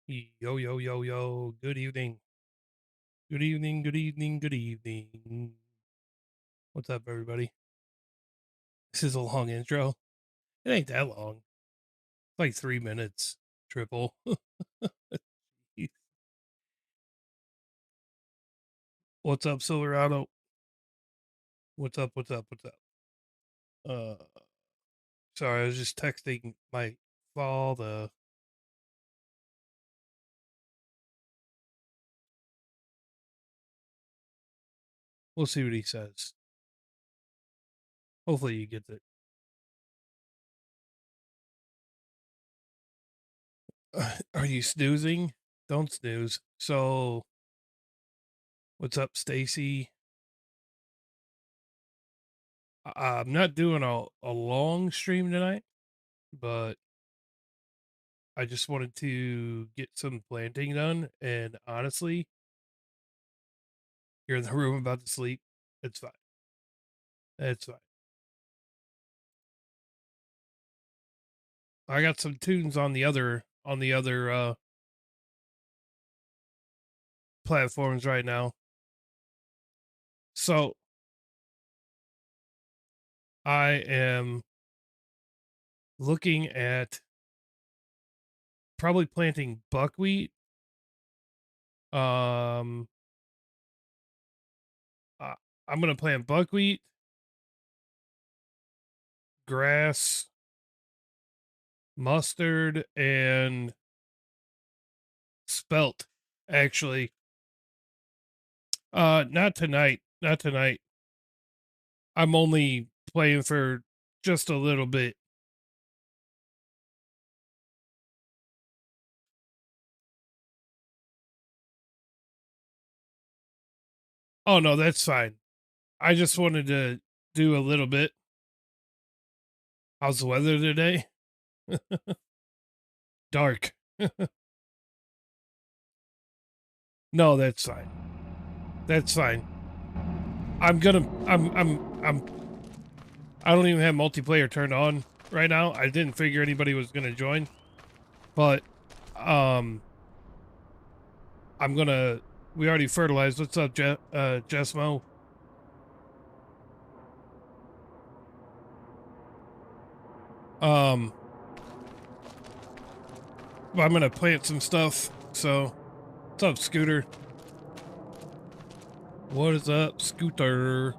Yo, yo, yo, yo. Good evening. Good evening. Good evening. Good evening. What's up, everybody? This is a long intro. It ain't that long. It's like 3 minutes. Triple. What's up, Silverado? What's up? What's up? What's up? Uh, sorry, I was just texting my father. We'll see what he says. Hopefully, he gets it. Are you snoozing? Don't snooze. So, what's up, Stacy? I'm not doing a long stream tonight, but I just wanted to get some planting done. And honestly, you're in the room about to sleep. It's fine. It's fine. I got some tunes on the other platforms right now. So I am looking at probably planting buckwheat. Um, uh, I'm gonna plant buckwheat, grass, mustard, and spelt. Actually, not tonight. Not tonight. I'm only playing for just a little bit. Oh no, that's fine. I just wanted to do a little bit. How's the weather today? Dark. No, that's fine. That's fine. I'm I don't even have multiplayer turned on right now. I didn't figure anybody was gonna join. But um I'm gonna we already fertilized. What's up, Jessmo? Um I'm gonna plant some stuff. So what's up, Scooter? What is up, Scooter?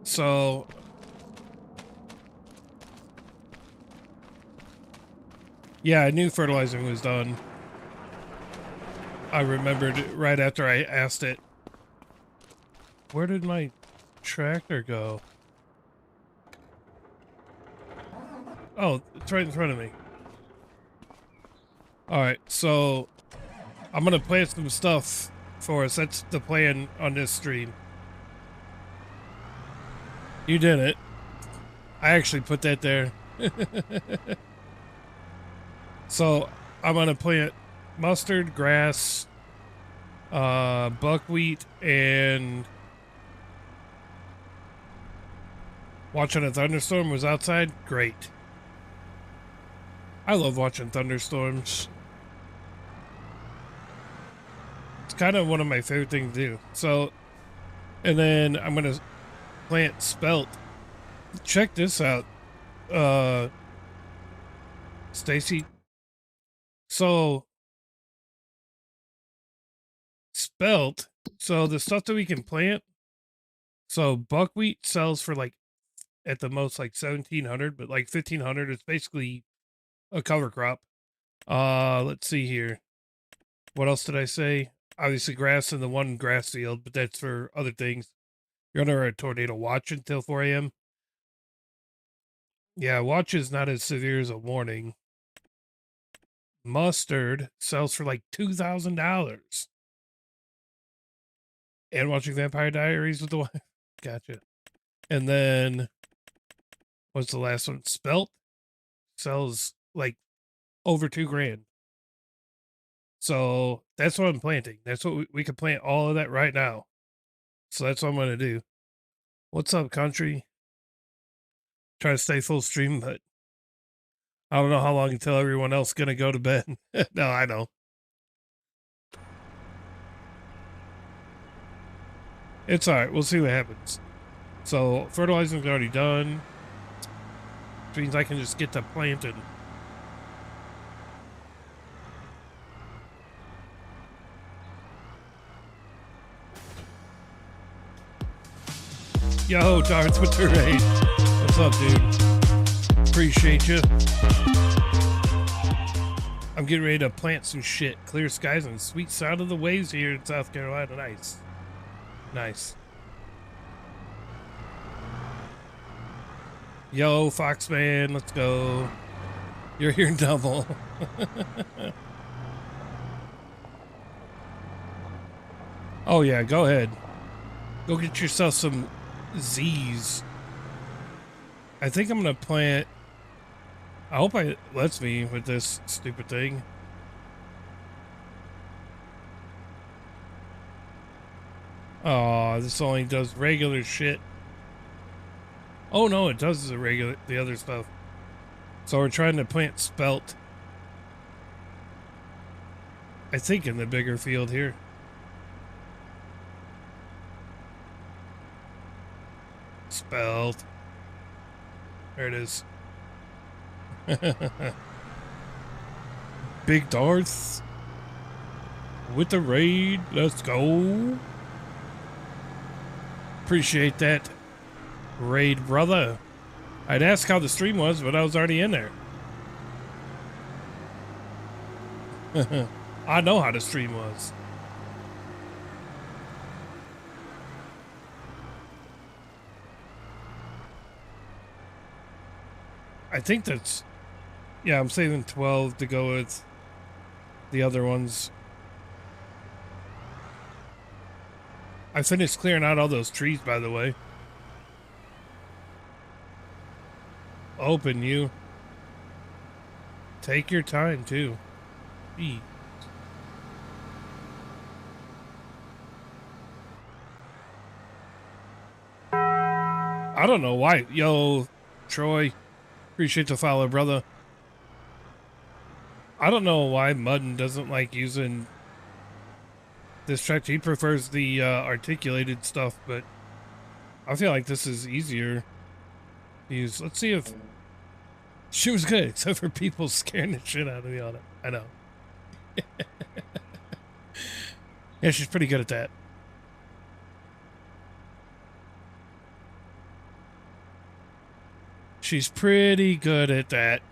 So yeah, I knew fertilizing was done. I remembered right after I asked it. Where did my tractor go? Oh, it's right in front of me. All right, so I'm gonna plant some stuff for us. That's the plan on this stream. You did it. I actually put that there. So I'm gonna plant mustard, grass, buckwheat, and watching a thunderstorm was outside. Great. I love watching thunderstorms. It's kind of one of my favorite things to do. So, and then I'm gonna plant spelt. Check this out, Stacy. So spelt. So the stuff that we can plant. So buckwheat sells for like at the most like 1,700, but like 1,500. It's basically a cover crop. Let's see here. What else did I say? Obviously grass in the one grass field, but that's for other things. You're under a tornado watch until 4 a.m. Yeah, watch is not as severe as a warning. Mustard sells for like $2,000. And watching Vampire Diaries with the wife. Gotcha. And then what's the last one? Spelt sells like over 2 grand. So that's what I'm planting. That's what we could plant all of that right now. So that's what I'm gonna do. What's up, country? Try to stay full stream, but I don't know how long until everyone else gonna go to bed. No, I know. It's all right. We'll see what happens. So fertilizing's already done, which means I can just get to planting. Yo, Darts with the raid. What's up, dude? Appreciate you. I'm getting ready to plant some shit. Clear skies and sweet sound of the waves here in South Carolina. Nice. Nice. Yo, Foxman, let's go. You're here double. Oh, yeah, go ahead. Go get yourself some Z's. I think I'm going to plant... I hope it lets me with this stupid thing. Oh, this only does regular shit. Oh no, it does the other stuff. So we're trying to plant spelt. I think in the bigger field here. Spelt. There it is. Big Darth with the raid. Let's go. Appreciate that raid, brother. I'd ask how the stream was, but I was already in there. I know how the stream was. I think that's... Yeah, I'm saving 12 to go with the other ones. I finished clearing out all those trees, by the way. Open you. Take your time, too. Eat. I don't know why. Yo, Troy. Appreciate the follow, brother. I don't know why Mudden doesn't like using this track. He prefers the articulated stuff, but I feel like this is easier to use. Let's see if she was good, except for people scaring the shit out of me on it. I know. Yeah, she's pretty good at that. She's pretty good at that.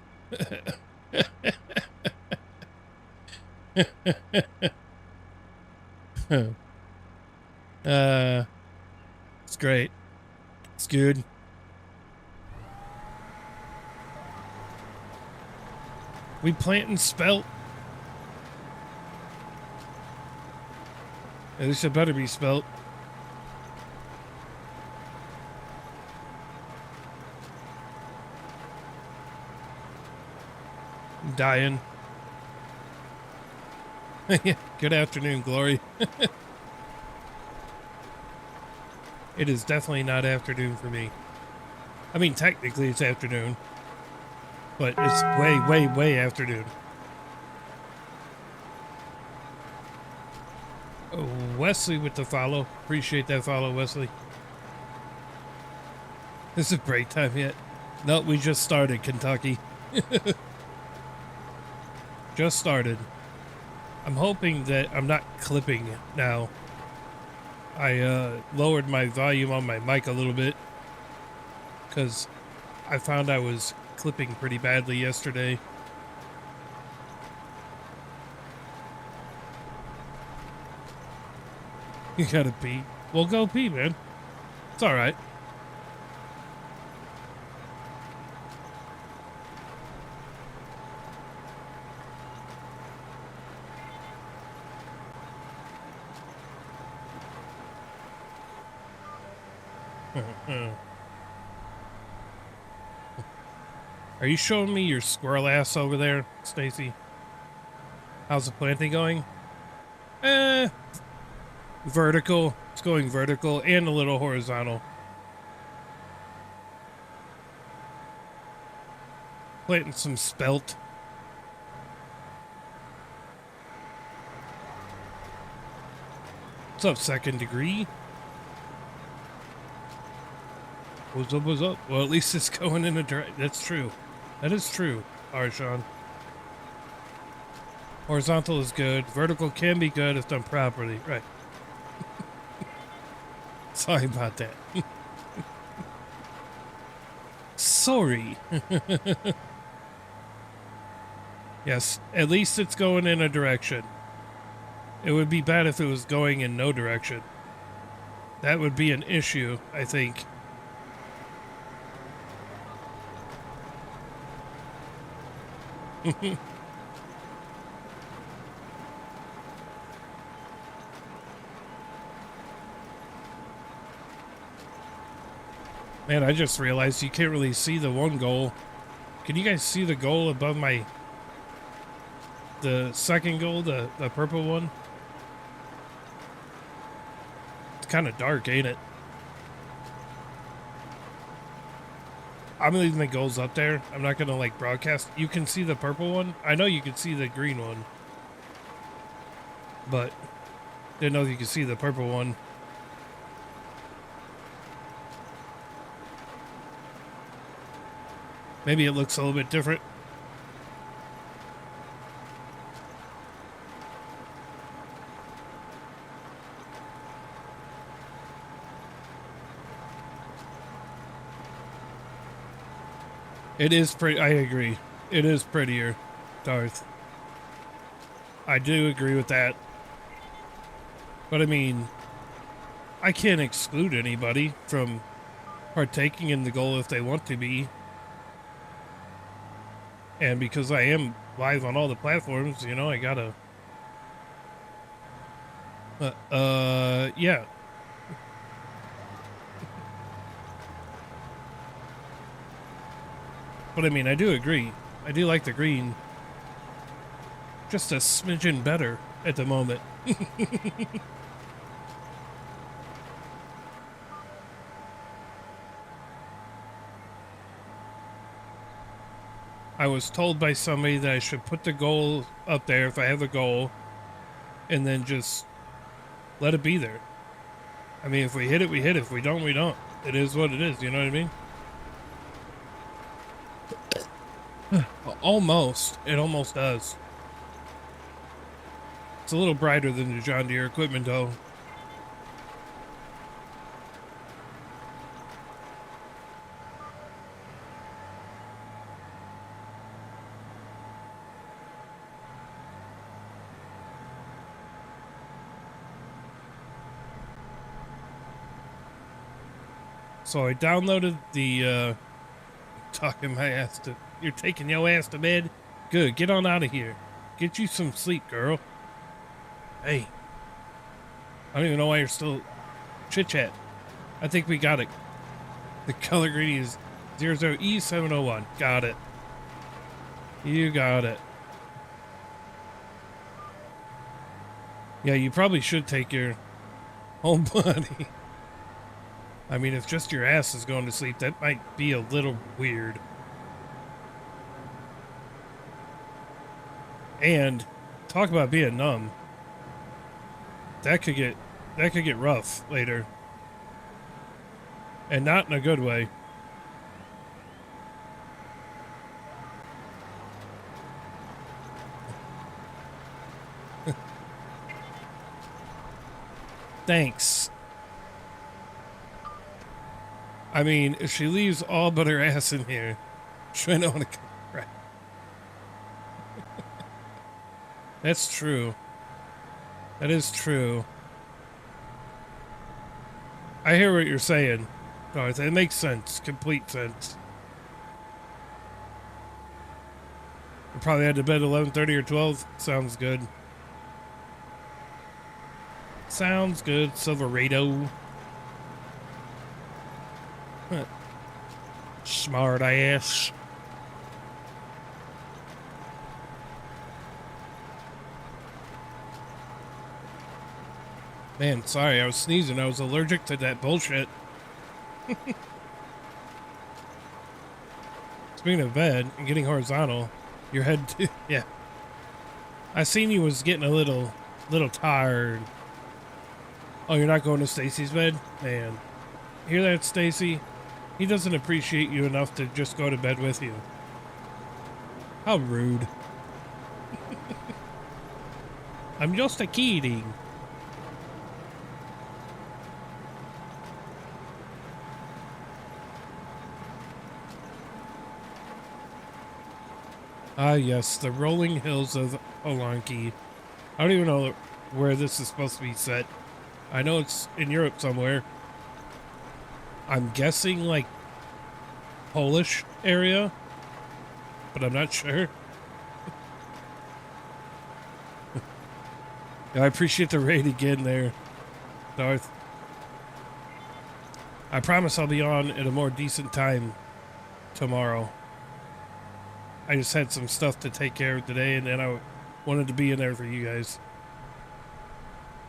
It's great. It's good. We planting spelt. At least it better be spelt. I'm dying. Good afternoon, Glory. It is definitely not afternoon for me. I mean, technically it's afternoon, but it's way, way, way afternoon. Oh, Wesley with the follow. Appreciate that follow, Wesley. This is break time yet? No, we just started, Kentucky. Just started. I'm hoping that I'm not clipping now. I lowered my volume on my mic a little bit because I found I was clipping pretty badly yesterday. You gotta pee. Well, go pee, man. It's all right. Are you showing me your squirrel ass over there, Stacy? How's the planting going? Vertical. It's going vertical and a little horizontal. Planting some spelt. What's up, second degree? What's up, what's up? Well, at least it's going in a direction. That's true. That is true, Arshawn. Horizontal is good. Vertical can be good if done properly. Right. Sorry about that. Sorry. Yes, at least it's going in a direction. It would be bad if it was going in no direction. That would be an issue, I think. Man, I just realized you can't really see the one goal. Can you guys see the goal above the second goal, the purple one? It's kind of dark, ain't it? I'm leaving the goals up there. I'm not going to like broadcast. You can see the purple one. I know you can see the green one. But didn't know you could see the purple one. Maybe it looks a little bit different. It is pretty. I agree. It is prettier, Darth. I do agree with that. But I mean, I can't exclude anybody from partaking in the goal if they want to be. And because I am live on all the platforms, you know, I gotta... yeah. But I mean, I do agree. I do like the green. Just a smidgen better at the moment. I was told by somebody that I should put the goal up there if I have a goal and then just let it be there. I mean, if we hit it, we hit it. If we don't, we don't. It is what it is. You know what I mean? Almost. It almost does. It's a little brighter than the John Deere equipment, though. So I downloaded the, talking my ass to, you're taking your ass to bed? Good, get on out of here. Get you some sleep, girl. Hey. I don't even know why you're still chit-chat. I think we got it. The color gradient is 00E701. Got it. You got it. Yeah, you probably should take your home buddy. I mean, if just your ass is going to sleep, that might be a little weird. And talk about being numb. That could get rough later. And not in a good way. Thanks. I mean, if she leaves all but her ass in here, she might not want to come right. That's true. That is true. I hear what you're saying, Darth. It makes sense. Complete sense. You probably had to bed 11:30 or 12. Sounds good. Sounds good, Silverado. Smart ass. Man, sorry, I was sneezing. I was allergic to that bullshit. Speaking of bed and getting horizontal, your head too. Yeah. I seen you was getting a little tired. Oh, you're not going to Stacy's bed? Man. Hear that, Stacy? He doesn't appreciate you enough to just go to bed with you. How rude. I'm just a kidding. Ah, yes, the rolling hills of Polanki. I don't even know where this is supposed to be set. I know it's in Europe somewhere. I'm guessing like Polish area, but I'm not sure. Yeah, I appreciate the raid again there, Darth. I promise I'll be on at a more decent time tomorrow. I just had some stuff to take care of today, and then I wanted to be in there for you guys.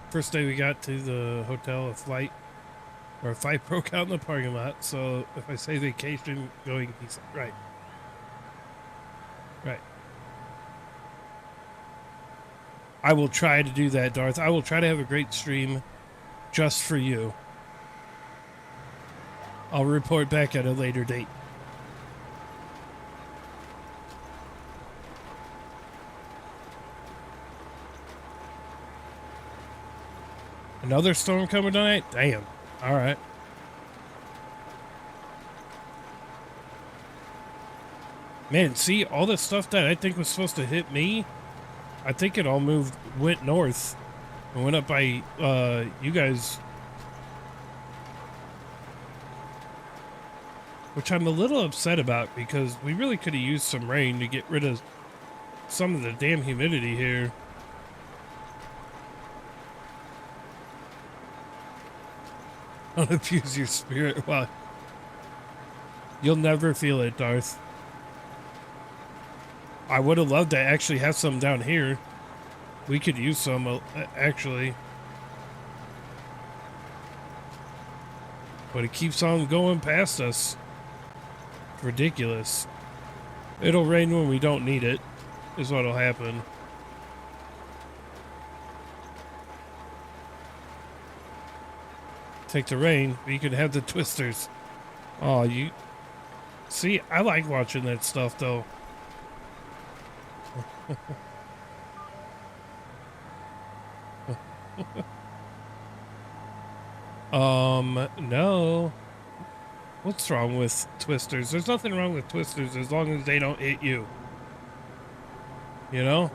First day we got to the hotel, a fight broke out in the parking lot. So if I say vacation going decent, right. I will try to do that, Darth. I will try to have a great stream just for you. I'll report back at a later date. Another storm coming tonight? Damn. All right. Man, see, all the stuff that I think was supposed to hit me, I think it all went north and went up by you guys. Which I'm a little upset about because we really could have used some rain to get rid of some of the damn humidity here. Don't abuse your spirit. Well, you'll never feel it, Darth. I would have loved to actually have some down here. We could use some, actually. But it keeps on going past us. It's ridiculous. It'll rain when we don't need it, is what'll happen. Take the rain, but you can have the twisters. Oh, you... See, I like watching that stuff, though. No. What's wrong with twisters? There's nothing wrong with twisters as long as they don't hit you. You know?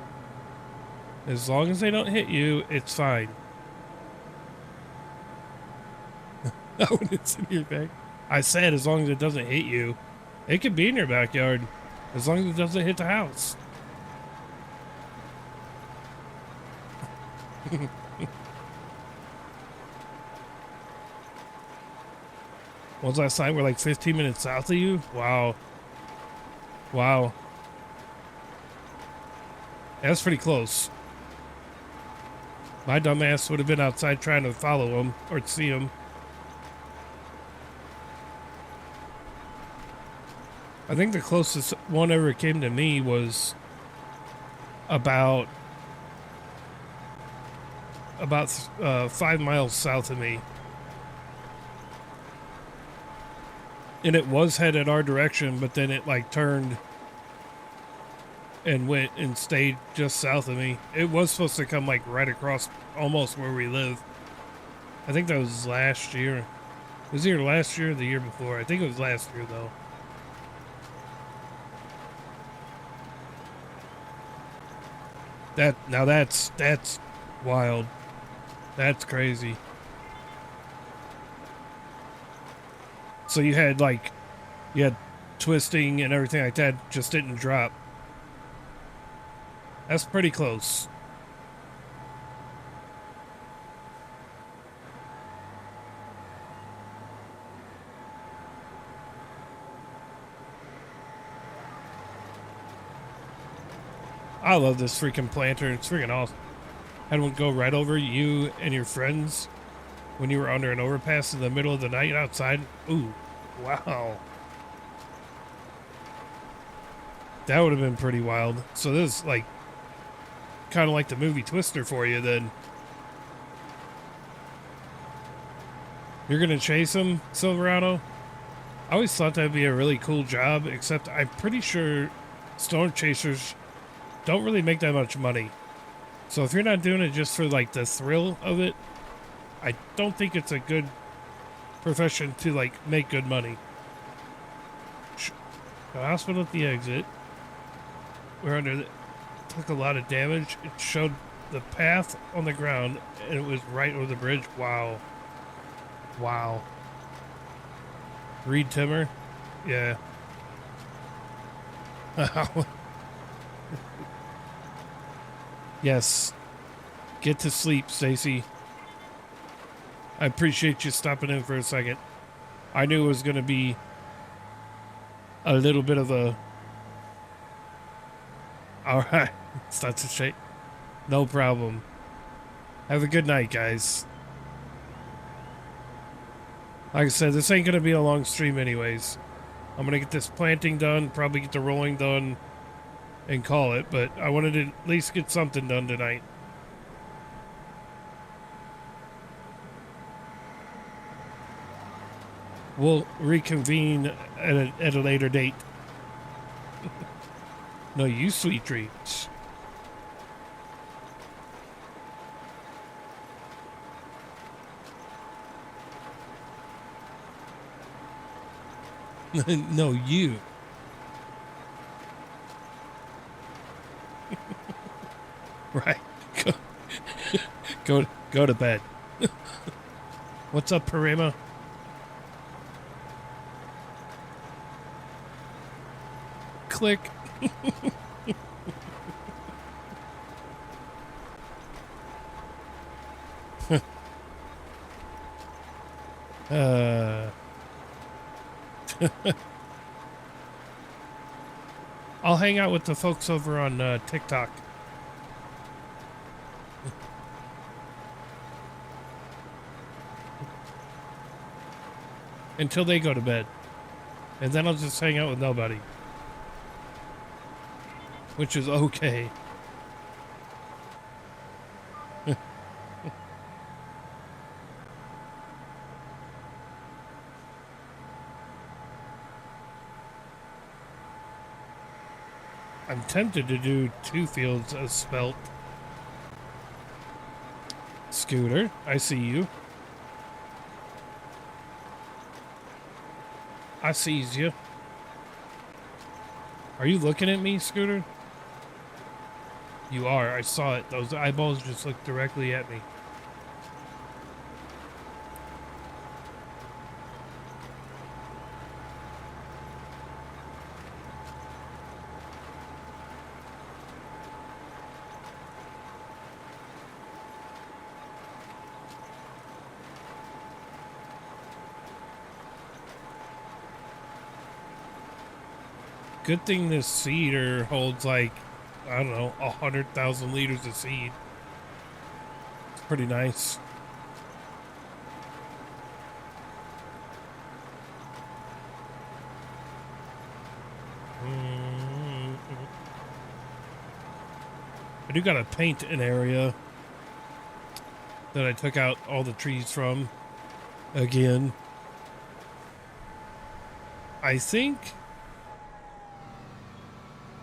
As long as they don't hit you, it's fine. Oh, it's in your back. I said as long as it doesn't hit you. It could be in your backyard. As long as it doesn't hit the house. When's last time? We're like 15 minutes south of you? Wow. Wow. That's pretty close. My dumbass would have been outside trying to follow him or see him. I think the closest one ever came to me was about 5 miles south of me. And it was headed our direction, but then it like turned and went and stayed just south of me. It was supposed to come like right across almost where we live. I think that was last year. It was either last year or the year before. I think it was last year though. That's wild. That's crazy. So you had twisting and everything like that, just didn't drop. That's pretty close. I love this freaking planter. It's freaking awesome. Had one go right over you and your friends when you were under an overpass in the middle of the night outside. Ooh, wow. That would have been pretty wild. So this is like kind of like the movie Twister for you then. You're going to chase him, Silverado? I always thought that'd be a really cool job, except I'm pretty sure storm chasers don't really make that much money. So if you're not doing it just for like the thrill of it, I don't think it's a good profession to like make good money. The hospital at the exit. We're under the, took a lot of damage. It showed the path on the ground and it was right over the bridge. Wow. Wow. Reed Timmer? Yeah. Yes. Get to sleep, Stacy. I appreciate you stopping in for a second. I knew it was going to be a little bit of a... All right. Start to shake. No problem. Have a good night, guys. Like I said, this ain't going to be a long stream anyways. I'm going to get this planting done, probably get the rolling done, and call it. But I wanted to at least get something done tonight. We'll reconvene at a later date. No, you sweet dreams. No, you. Right. Go to bed. What's up, Parima? Click. I'll hang out with the folks over on TikTok. Until they go to bed. And then I'll just hang out with nobody. Which is okay. I'm tempted to do 2 fields of spelt. Scooter, I see you. I sees you. Are you looking at me, Scooter? You are. I saw it. Those eyeballs just looked directly at me. Good thing this seeder holds like, I don't know, 100,000 liters of seed. It's pretty nice. I do gotta paint an area that I took out all the trees from again. I think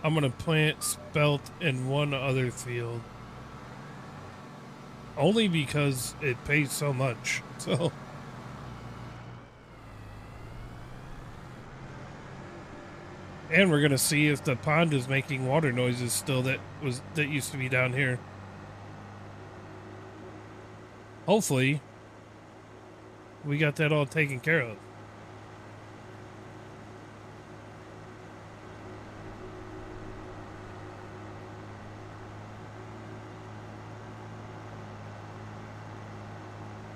I'm going to plant spelt in one other field. Only because it pays so much. So. And we're going to see if the pond is making water noises still that used to be down here. Hopefully, we got that all taken care of.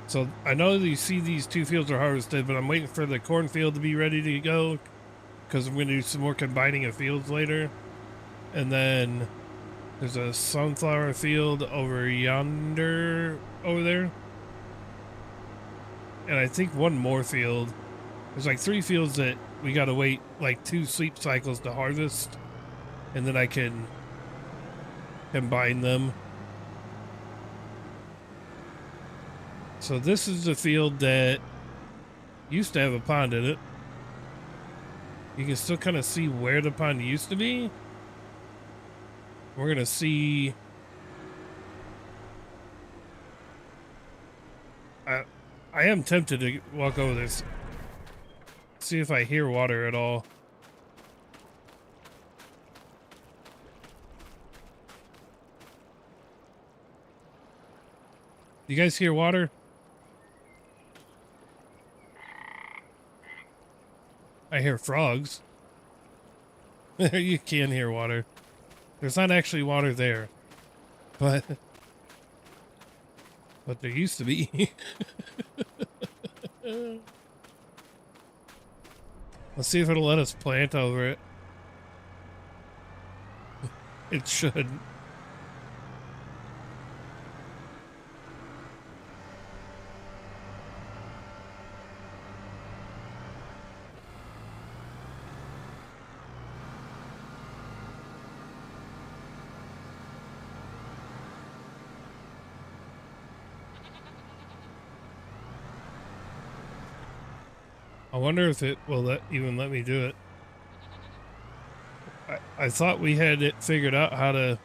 So I know that you see these 2 fields are harvested, but I'm waiting for the cornfield to be ready to go because I'm going to do some more combining of fields later. And then there's a sunflower field over yonder, over there. And I think one more field. There's like 3 fields that we got to wait like 2 sleep cycles to harvest. and then I can combine them. So this is the field that used to have a pond in it. You can still kind of see where the pond used to be. We're going to see... I am tempted to walk over this. See if I hear water at all. You guys hear water? I hear frogs. You can hear water. There's not actually water there, but there used to be. Let's see if it'll let us plant over it. It should. I wonder if it will even let me do it. I thought we had it figured out how to...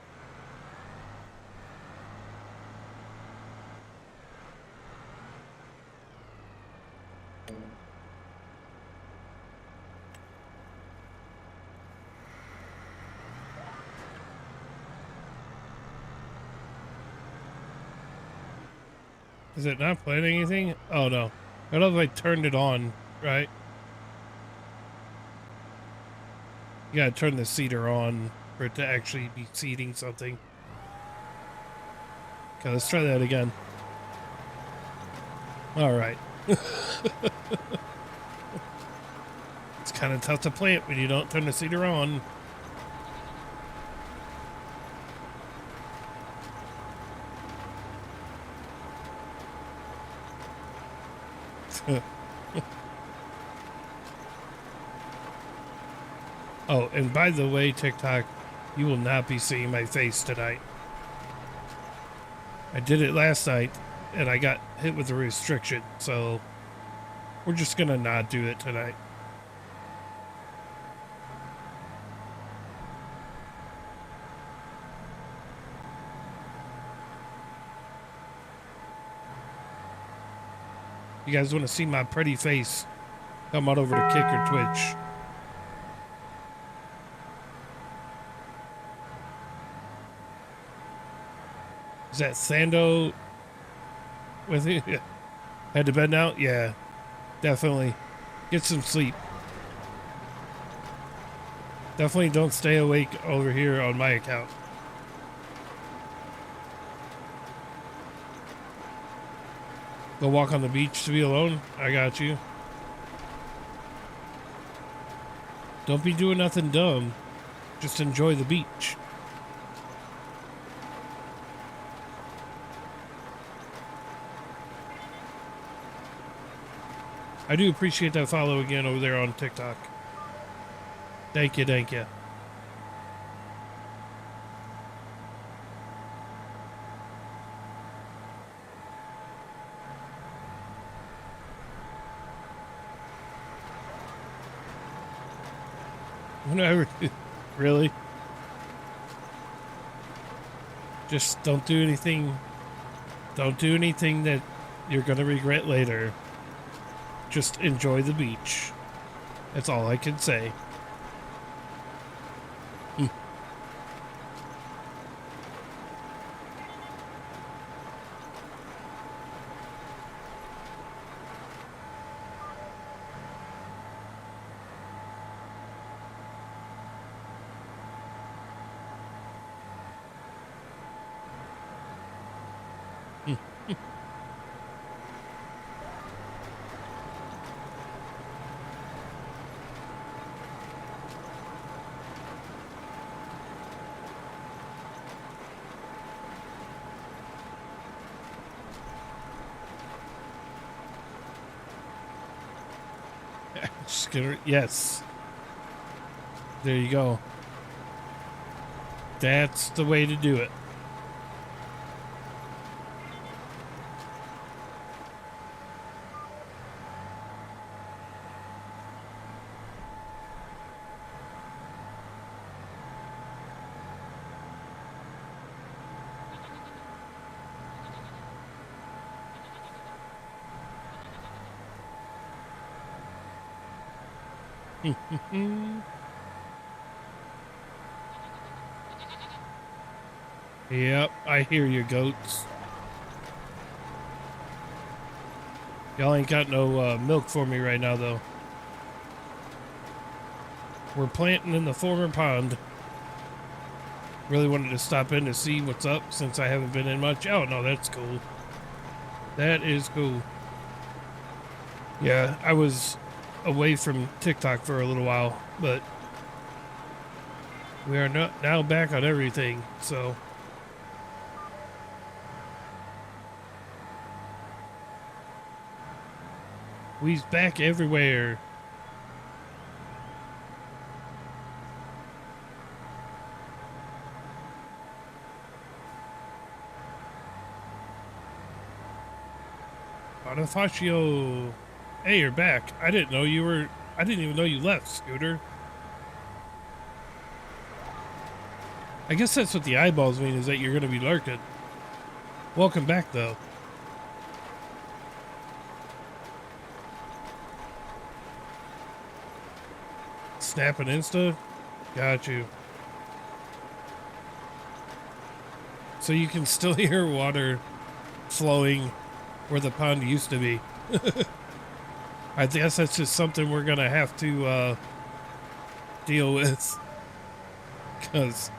Is it not playing anything? Oh no. I don't know if I turned it on, right? You gotta turn the seeder on for it to actually be seeding something. Okay, let's try that again. Alright. It's kind of tough to plant when you don't turn the seeder on. Oh, and by the way, TikTok, you will not be seeing my face tonight. I did it last night, and I got hit with a restriction, so we're just gonna not do it tonight. You guys want to see my pretty face? Come on over to Kick or Twitch. Is that Sando with you? Head to bed now? Yeah, definitely. Get some sleep. Definitely don't stay awake over here on my account. Go walk on the beach to be alone? I got you. Don't be doing nothing dumb. Just enjoy the beach. I do appreciate that follow again over there on TikTok. Thank you, thank you. Whenever, really? Just don't do anything. Don't do anything that you're gonna regret later. Just enjoy the beach. That's all I can say. Just gonna, yes. There you go. That's the way to do it. Yep, I hear you, goats. Y'all ain't got no milk for me right now, though. We're planting in the former pond. Really wanted to stop in to see what's up since I haven't been in much. Oh, no, that's cool. That is cool. Yeah, I was away from TikTok for a little while, but we are now back on everything, so... We's back everywhere. Bonifacio. Hey, you're back. I didn't know you were... I didn't even know you left, Scooter. I guess that's what the eyeballs mean, is that you're going to be lurking. Welcome back, though. Snap and Insta? Got you. So you can still hear water flowing where the pond used to be. I guess that's just something we're going to have to deal with. Because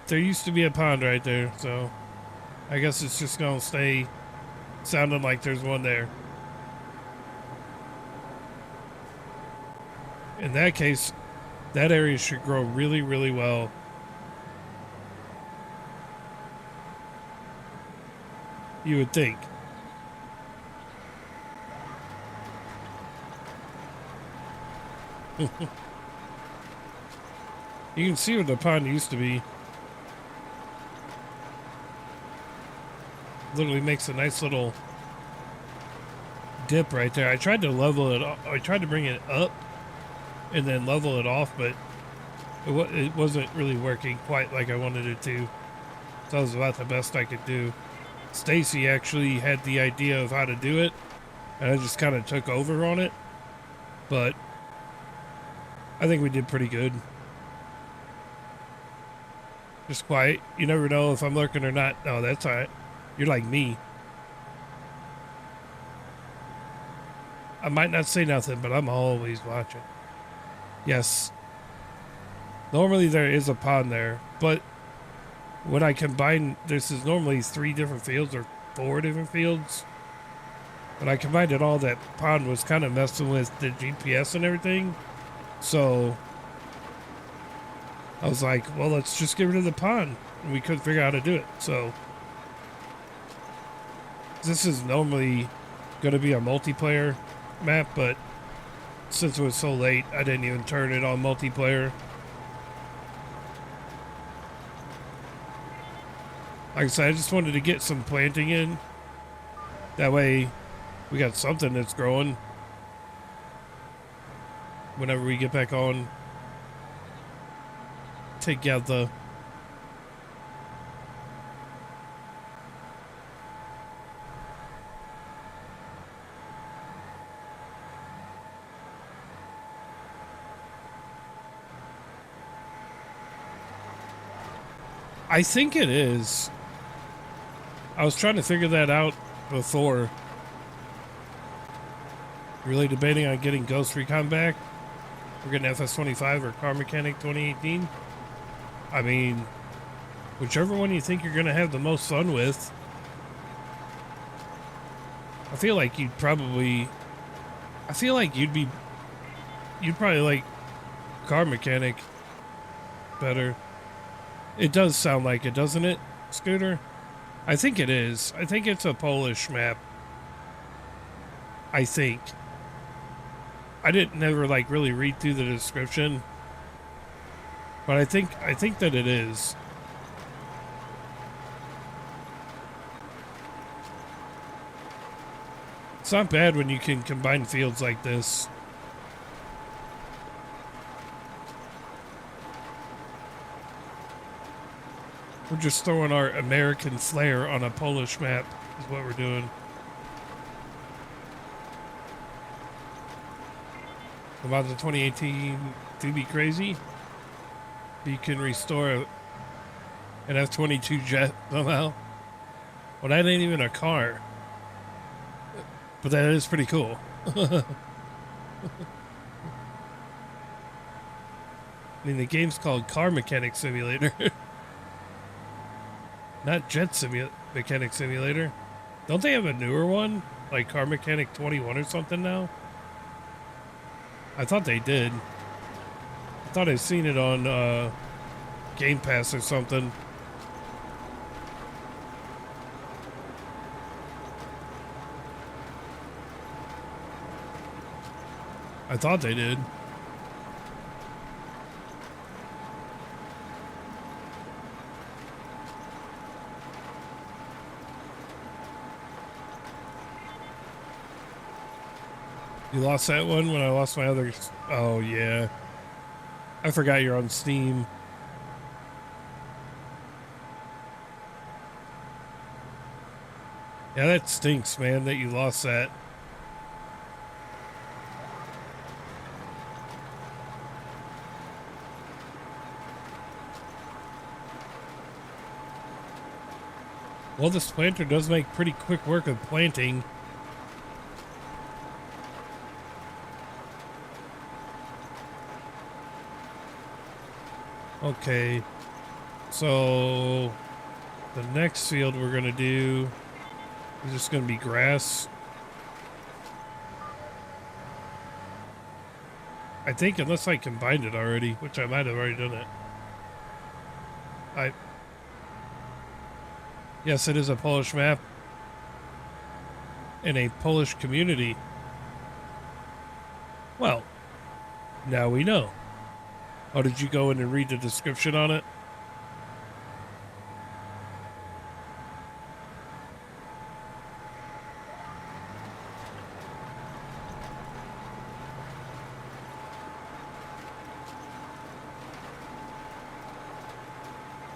there used to be a pond right there, so I guess it's just going to stay sounding like there's one there. In that case, that area should grow really, really well. You would think. You can see where the pond used to be. Literally makes a nice little dip right there. I tried to level it up. I tried to bring it up and then level it off, but it wasn't really working quite like I wanted it to. So that was about the best I could do. Stacy actually had the idea of how to do it, and I just kind of took over on it. But I think we did pretty good. Just quiet. You never know if I'm lurking or not. No, that's all right. You're like me. I might not say nothing, but I'm always watching. Yes. Normally there is a pond there, but when I combine, this is normally 3 different fields or 4 different fields. When I combined it all, that pond was kind of messing with the GPS and everything. So I was like, well, let's just get rid of the pond. And we couldn't figure out how to do it. So this is normally going to be a multiplayer map, but since it was so late, I didn't even turn it on multiplayer. Like I said, I just wanted to get some planting in. That way, we got something that's growing whenever we get back on together. I think it is. I was trying to figure that out before. Really debating on getting Ghost Recon back. We're getting FS25 or Car Mechanic 2018. I mean, whichever one you think you're going to have the most fun with. I feel like you'd probably... You'd probably like Car Mechanic better. It does sound like it, doesn't it, Scooter? I think it is. I think it's a Polish map. I think. I didn't never like really read through the description. But I think that it is. It's not bad when you can combine fields like this. We're just throwing our American flair on a Polish map is what we're doing. About the 2018 to be crazy. You can restore an F-22 jet somehow. Well, that ain't even a car. But that is pretty cool. I mean, the game's called Car Mechanic Simulator. Not Mechanic Simulator. Don't they have a newer one? Like Car Mechanic 21 or something now? I thought they did. I thought I'd seen it on Game Pass or something. I thought they did. You lost that one when I lost my other... Oh, yeah. I forgot you're on Steam. Yeah, that stinks, man, that you lost that. Well, this planter does make pretty quick work of planting. Okay, so the next field we're going to do is just going to be grass. I think, unless I combined it already, which I might have already done it. Yes, it is a Polish map in a Polish community. Well, now we know. Oh, did you go in and read the description on it?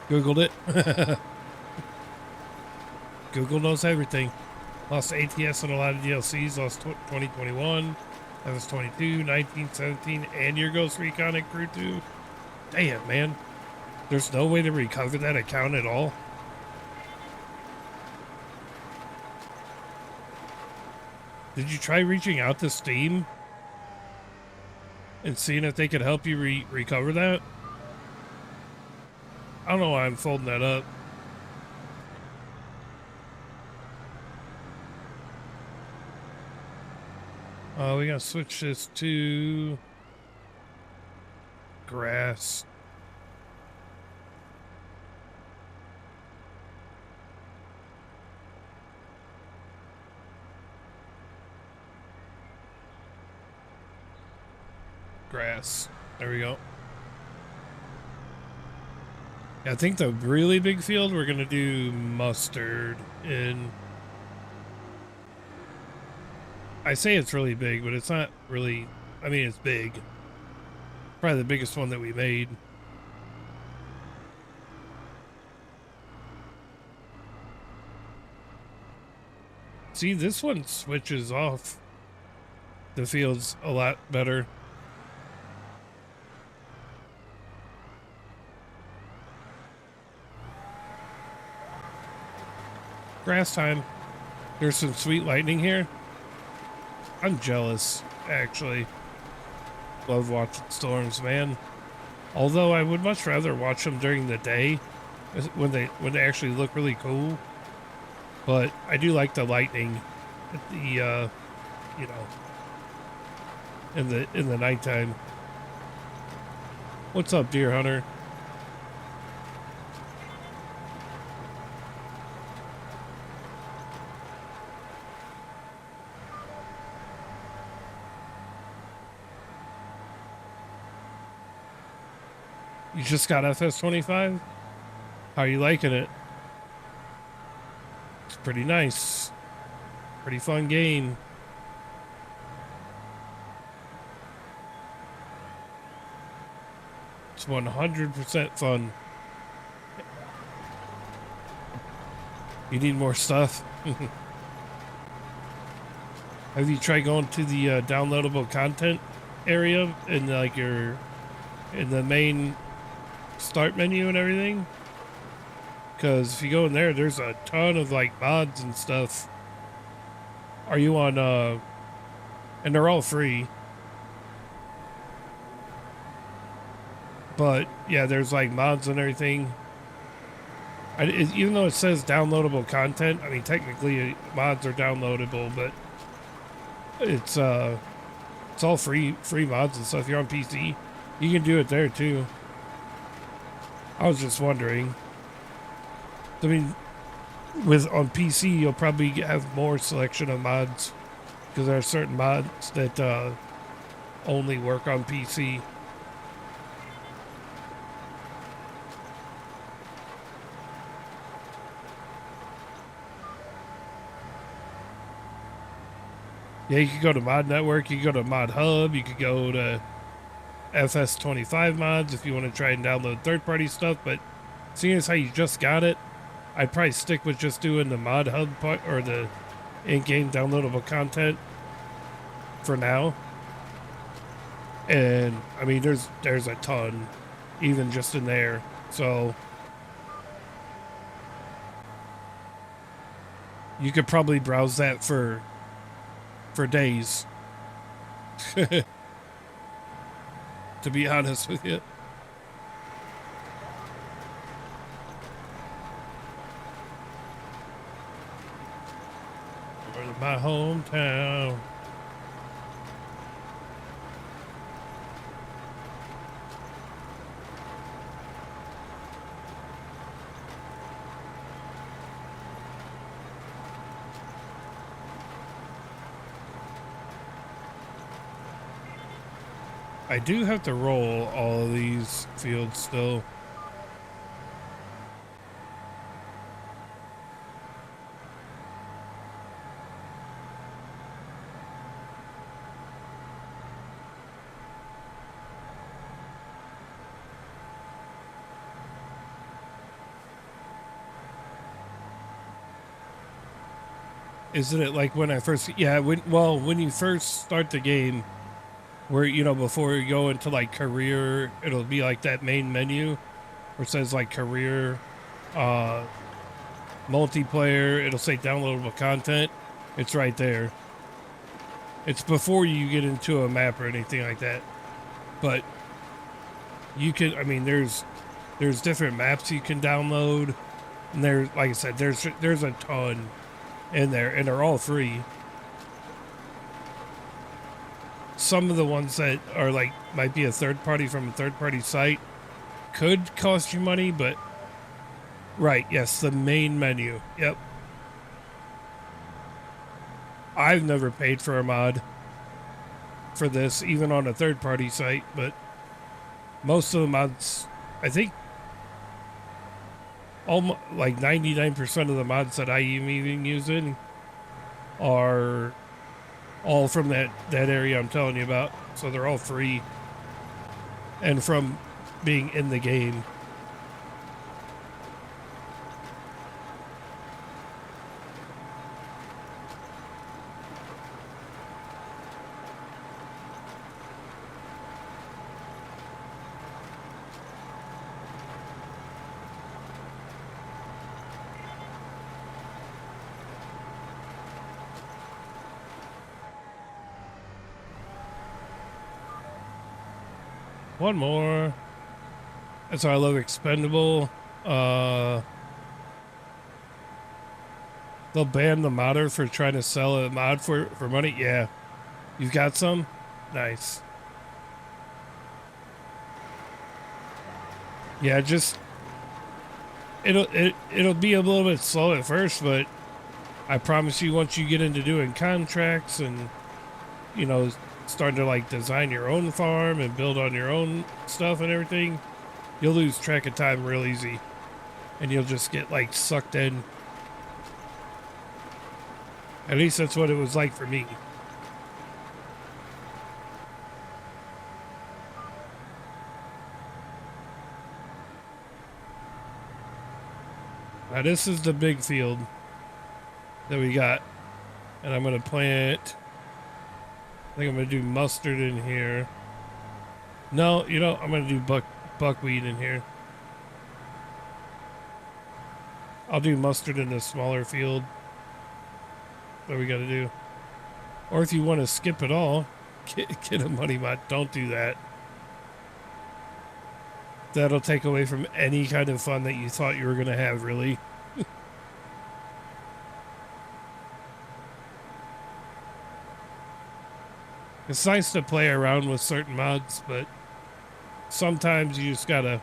Googled it. Google knows everything. Lost ATS on a lot of DLCs. Lost 2021. That was 22, 19, 17, and your Ghost Recon and Crew 2. Damn, man. There's no way to recover that account at all. Did you try reaching out to Steam and seeing if they could help you recover that? I don't know why I'm folding that up. We gotta switch this to grass. Grass. There we go. I think the really big field we're gonna do mustard in. I say it's really big, but it's not really. I mean, it's big. Probably the biggest one that we made. See, this one switches off the fields a lot better. Grass time. There's some sweet lightning here. I'm jealous, actually. Love watching storms, man. Although I would much rather watch them during the day when they actually look really cool. But I do like the lightning at the you know, in the nighttime. What's up, Deer Hunter? You just got FS25? How are you liking it? It's pretty nice. Pretty fun game. It's 100% fun. You need more stuff? Have you tried going to the downloadable content area in like in the main start menu and everything? Because if you go in there, there's a ton of like mods and stuff. Are you on and they're all free. But yeah, there's like mods and everything. Even though it says downloadable content, I mean technically mods are downloadable, but it's all free mods and stuff. If you're on PC, you can do it there too. I was just wondering. I mean, on PC, you'll probably have more selection of mods because there are certain mods that only work on PC. Yeah, you could go to Mod Network, you could go to Mod Hub, you could go to FS25 mods if you want to try and download third-party stuff, but seeing as how you just got it, I'd probably stick with just doing the Mod Hub part or the in-game downloadable content for now. And I mean, there's a ton, even just in there. So you could probably browse that for days. To be honest with you. Over to my hometown. I do have to roll all of these fields still. Isn't it like when I first, yeah, when you first start the game, where, you know, before you go into like career, it'll be like that main menu where it says like career, multiplayer, it'll say downloadable content. It's right there. It's before you get into a map or anything like that. But you can, I mean, there's different maps you can download. And there's, like I said, there's a ton in there, and they're all free. Some of the ones that are like might be a third party from a third party site could cost you money, but right, yes, the main menu. Yep. I've never paid for a mod for this, even on a third party site, but most of the mods, I think almost like 99% of the mods that I am even using are all from that area I'm telling you about. So they're all free and from being in the game. One more. That's why I love Expendable. They'll ban the modder for trying to sell a mod for money. Yeah. You've got some? Nice. Yeah, just it'll be a little bit slow at first, but I promise you once you get into doing contracts and, you know, starting to like design your own farm and build on your own stuff and everything, you'll lose track of time real easy, and you'll just get like sucked in. At least that's what it was like for me. Now this is the big field that we got, and I'm gonna plant. I think I'm gonna do mustard in here. No, you know, I'm gonna do buckwheat in here. I'll do mustard in the smaller field that we gotta do. Or if you want to skip it all, get a money mod. Don't do that. That'll take away from any kind of fun that you thought you were gonna have, really. It's nice to play around with certain mods, but sometimes you just gotta.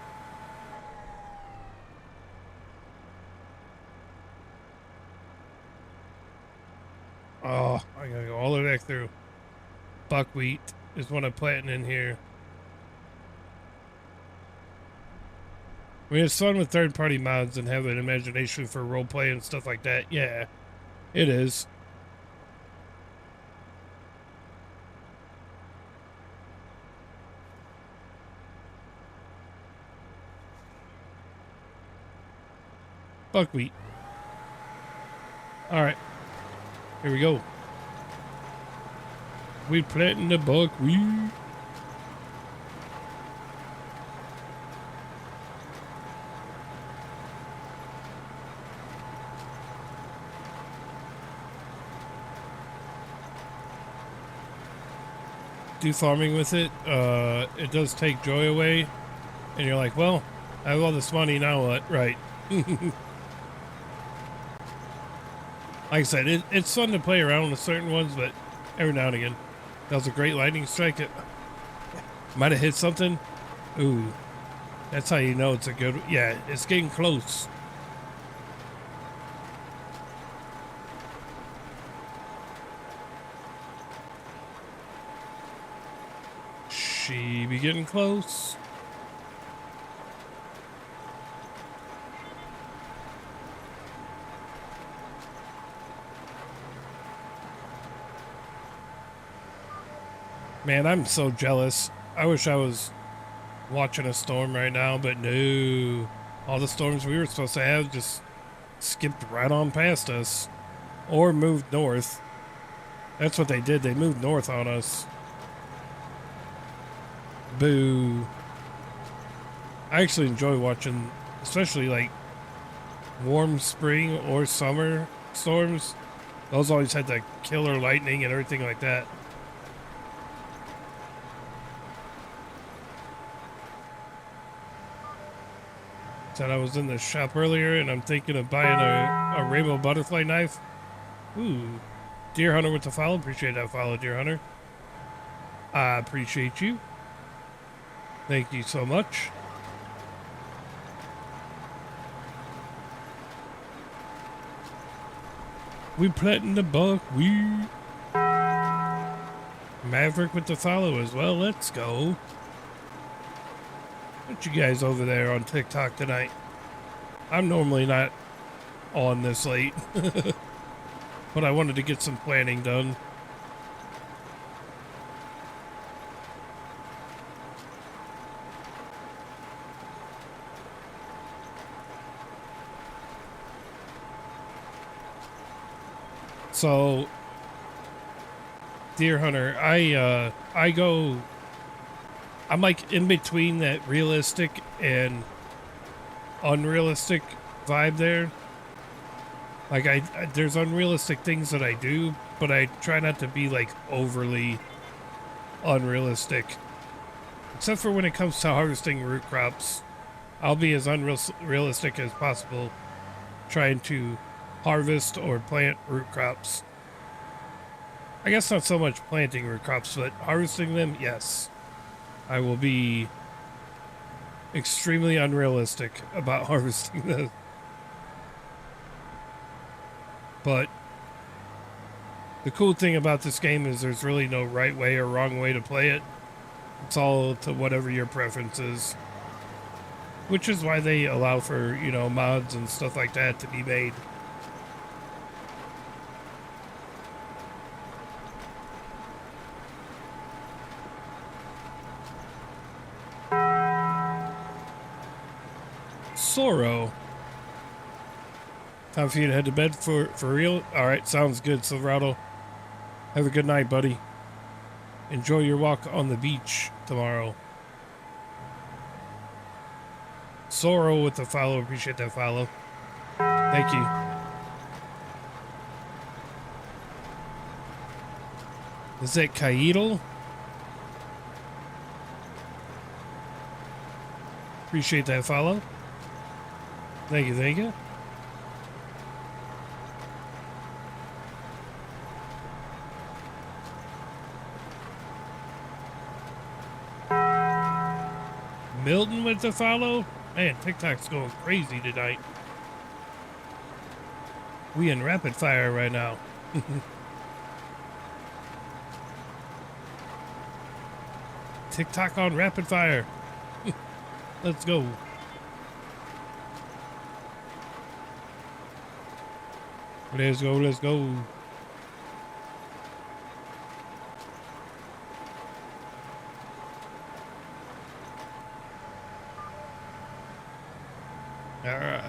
Oh, I gotta go all the way back through. Buckwheat is what I'm planting in here. I mean, it's fun with third-party mods and have an imagination for roleplay and stuff like that. Yeah, it is. Buckwheat. All right, here we go. We planting the buckwheat. Do farming with it. It does take joy away, and you're like, well, I have all this money, now what? Right. Like I said, it's fun to play around with certain ones, but every now and again. That was a great lightning strike. It might have hit something. Ooh, that's how you know it's a good. Yeah, it's getting close. She be getting close. Man, I'm so jealous. I wish I was watching a storm right now, but no. All the storms we were supposed to have just skipped right on past us. Or moved north. That's what they did. They moved north on us. Boo. I actually enjoy watching, especially like warm spring or summer storms. Those always had the killer lightning and everything like that. Said I was in the shop earlier and I'm thinking of buying a rainbow butterfly knife. Ooh. Deer Hunter with the follow. Appreciate that follow, Deer Hunter. I appreciate you. Thank you so much. We planting the buckwheat. Maverick with the follow as well. Let's go. What you guys over there on TikTok tonight? I'm normally not on this late, but I wanted to get some planning done. So, Deer Hunter, I'm like in between that realistic and unrealistic vibe there. Like there's unrealistic things that I do, but I try not to be like overly unrealistic. Except for when it comes to harvesting root crops, I'll be as unrealistic as possible trying to harvest or plant root crops. I guess not so much planting root crops, but harvesting them, yes. I will be extremely unrealistic about harvesting them. But the cool thing about this game is there's really no right way or wrong way to play it. It's all to whatever your preference is. which is why they allow for, you know, mods and stuff like that to be made. Sorrow. Time for you to head to bed for real? All right, sounds good, Silverado. Have a good night, buddy. Enjoy your walk on the beach tomorrow. Sorrow with the follow. Appreciate that follow. Thank you. Is that Kaidal? Appreciate that follow. Thank you, thank you. Milton with the follow. Man, TikTok's going crazy tonight. We in rapid fire right now. TikTok on rapid fire. Let's go. Let's go, let's go. All right.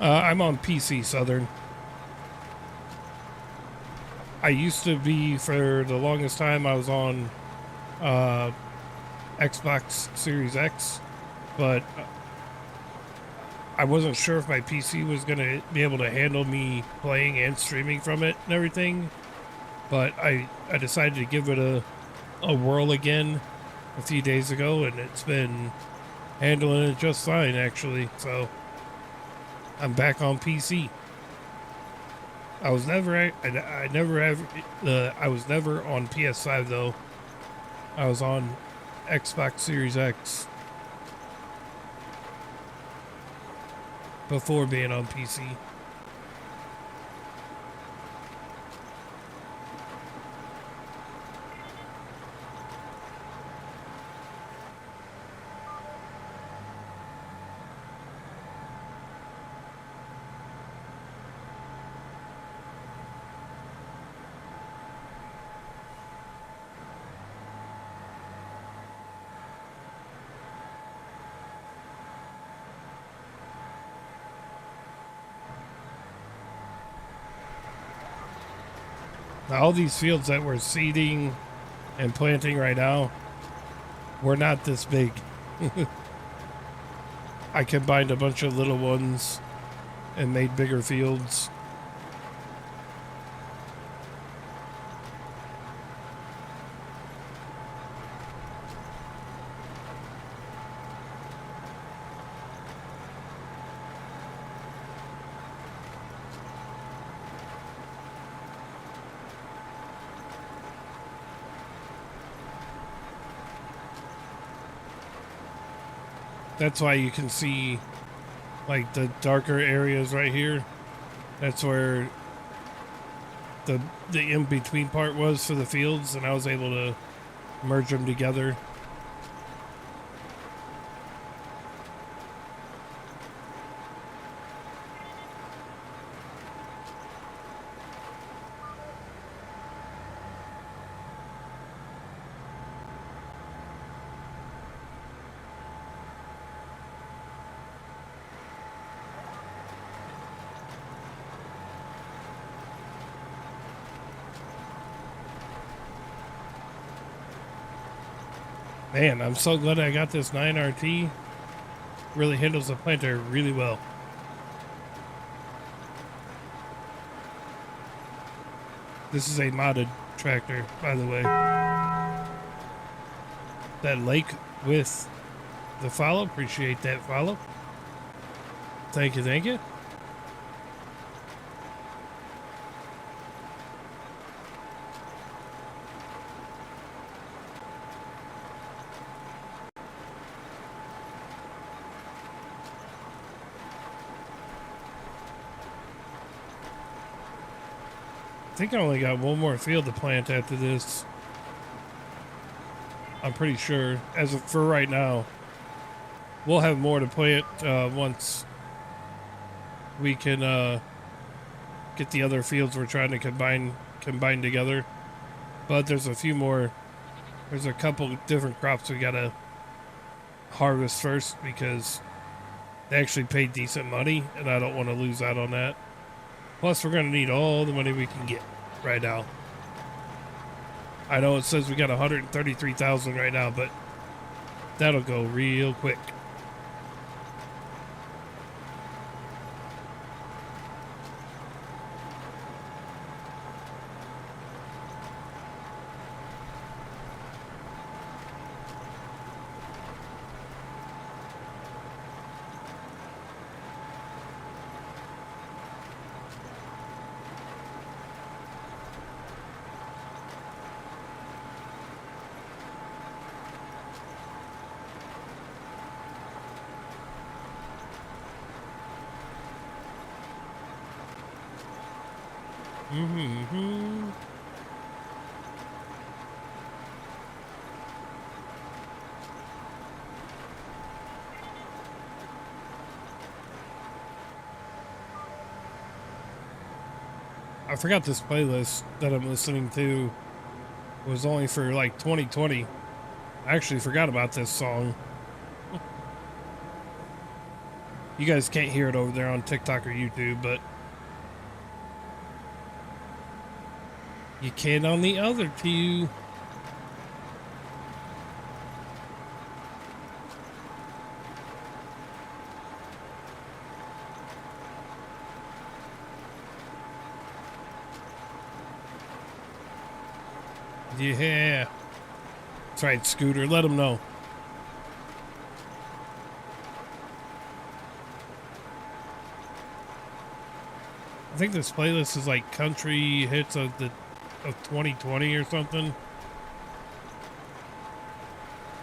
I'm on PC Southern. I used to be, for the longest time, I was on Xbox Series X, but I wasn't sure if my PC was going to be able to handle me playing and streaming from it and everything, but I decided to give it a whirl again a few days ago, and it's been handling it just fine, actually, so I'm back on PC. I was never on PS5 though. I was on Xbox Series X before being on PC. Now, all these fields that we're seeding and planting right now, we're not this big. I combined a bunch of little ones and made bigger fields. That's why you can see like the darker areas right here. That's where the in-between part was for the fields, and I was able to merge them together. Man, I'm so glad I got this 9RT. Really handles the planter really well. This is a modded tractor, by the way. That lake with the follow, appreciate that follow. Thank you, thank you. think I only got one more field to plant after this. I'm pretty sure, as of for right now. We'll have more to plant once we can get the other fields we're trying to combine together. But there's a few more. There's a couple different crops we gotta harvest first because they actually pay decent money, and I don't want to lose out on that. Plus, we're gonna need all the money we can get right now. I know it says we got 133,000 right now, but that'll go real quick. Mm-hmm. I forgot this playlist that I'm listening to was only for like 2020. I actually forgot about this song. You guys can't hear it over there on TikTok or YouTube, but you can on the other two. Yeah. That's right, Scooter. Let them know. I think this playlist is like country hits of 2020 or something.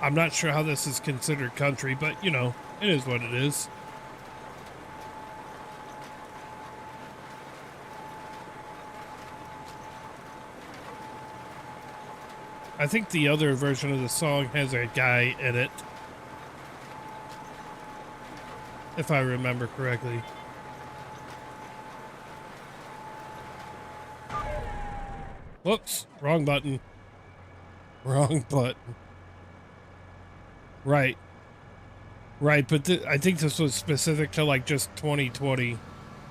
I'm not sure how this is considered country, but you know, it is what it is. I think the other version of the song has a guy in it, if I remember correctly. Whoops, wrong button. Wrong button. Right. Right, but I think this was specific to like just 2020.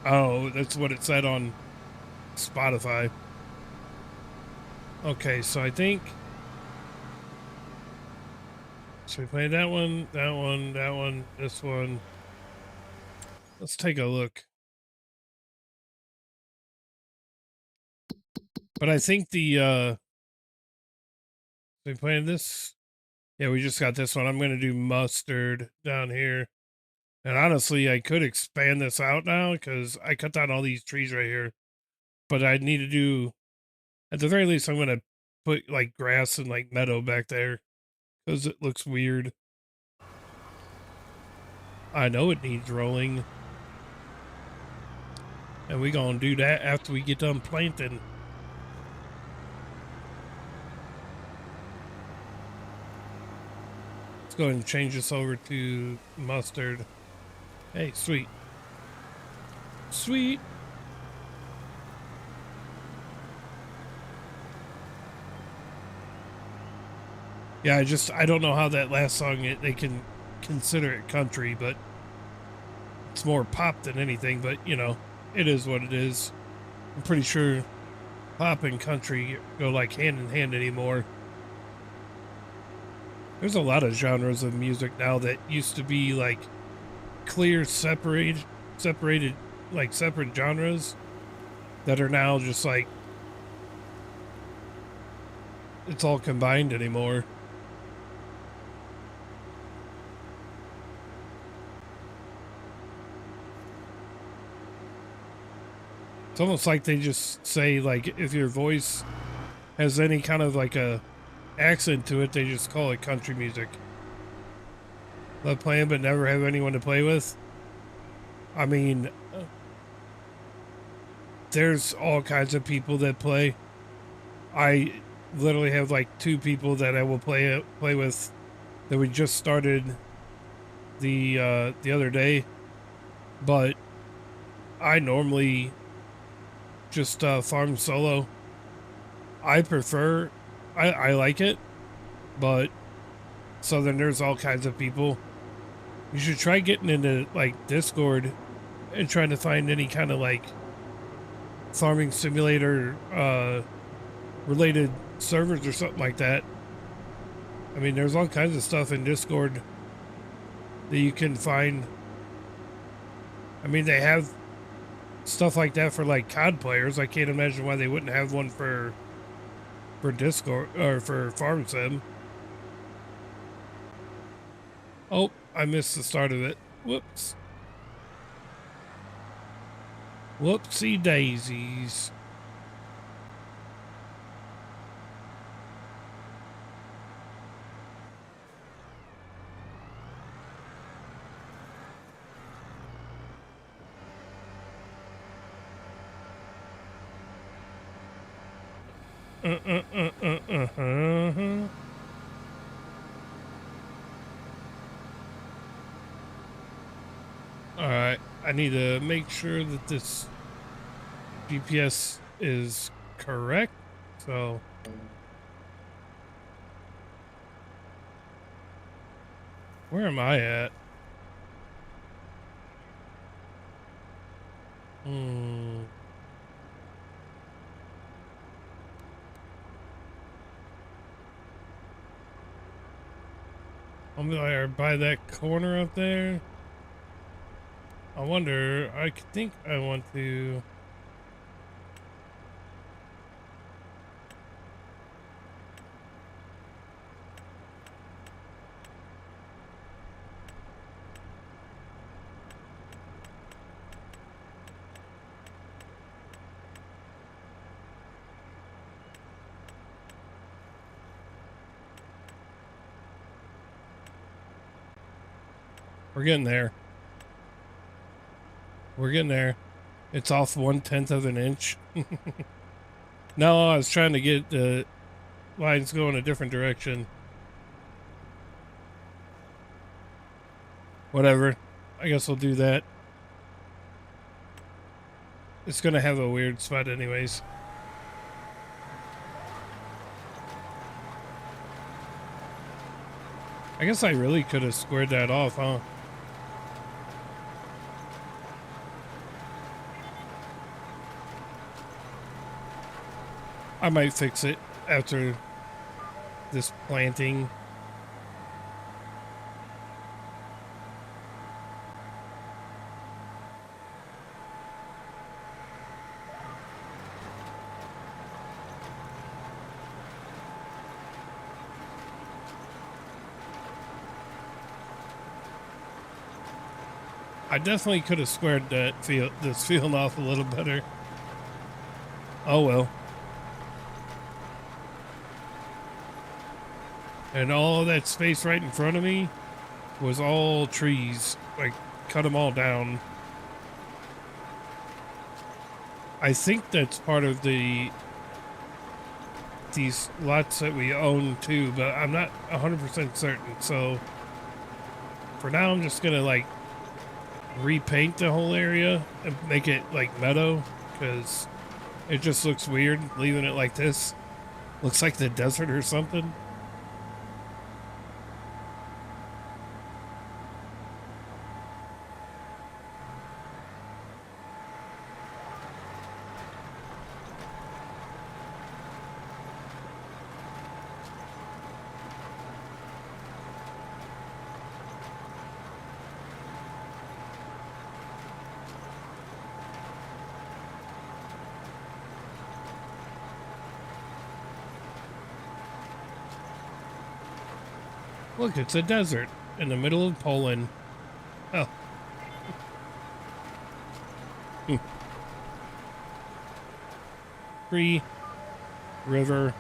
Oh, that's what it said on Spotify. Okay, so I think... So we played that one, that one, that one, this one. Let's take a look. But I think we played this. Yeah, we just got this one. I'm going to do mustard down here. And honestly, I could expand this out now because I cut down all these trees right here. But I need to do, at the very least, I'm going to put like grass and like meadow back there because it looks weird. I know it needs rolling. And we going to do that after we get done planting. Let's go ahead and change this over to mustard. Hey, sweet. Sweet. Yeah, I don't know how that last song, they can consider it country, but it's more pop than anything, but you know, it is what it is. I'm pretty sure pop and country go like hand in hand anymore. There's a lot of genres of music now that used to be like clear, separated, like separate genres that are now just like, it's all combined anymore. It's almost like they just say, like, if your voice has any kind of like a accent to it, they just call it country music. Love playing but never have anyone to play with. I mean, there's all kinds of people that play. I literally have like two people that I will play with that we just started the other day, but I normally just farm solo. I prefer I like it, but so then there's all kinds of people. You should try getting into like Discord and trying to find any kind of like farming simulator related servers or something like that. I mean, there's all kinds of stuff in Discord that you can find. I mean, they have stuff like that for like COD players. I can't imagine why they wouldn't have one for Discord or for Farm Sim. Oh, I missed the start of it. Whoops. Whoopsie daisies. All right, I need to make sure that this GPS is correct. So where am I at? I'm by that corner up there. I wonder, I think I want to... We're getting there. We're getting there. It's off 1/10 of an inch. No, I was trying to get the lines going a different direction. Whatever. I guess we'll do that. It's gonna have a weird spot anyways. I guess I really could have squared that off, huh? I might fix it after this planting. I definitely could have squared this field off a little better. Oh well. And all that space right in front of me was all trees. Like, cut them all down. I think that's part of these lots that we own too, but I'm not 100% certain. So for now, I'm just gonna like repaint the whole area and make it like meadow, because it just looks weird leaving it like this. Looks like the desert or something. Look, it's a desert in the middle of Poland. Oh. Tree, river,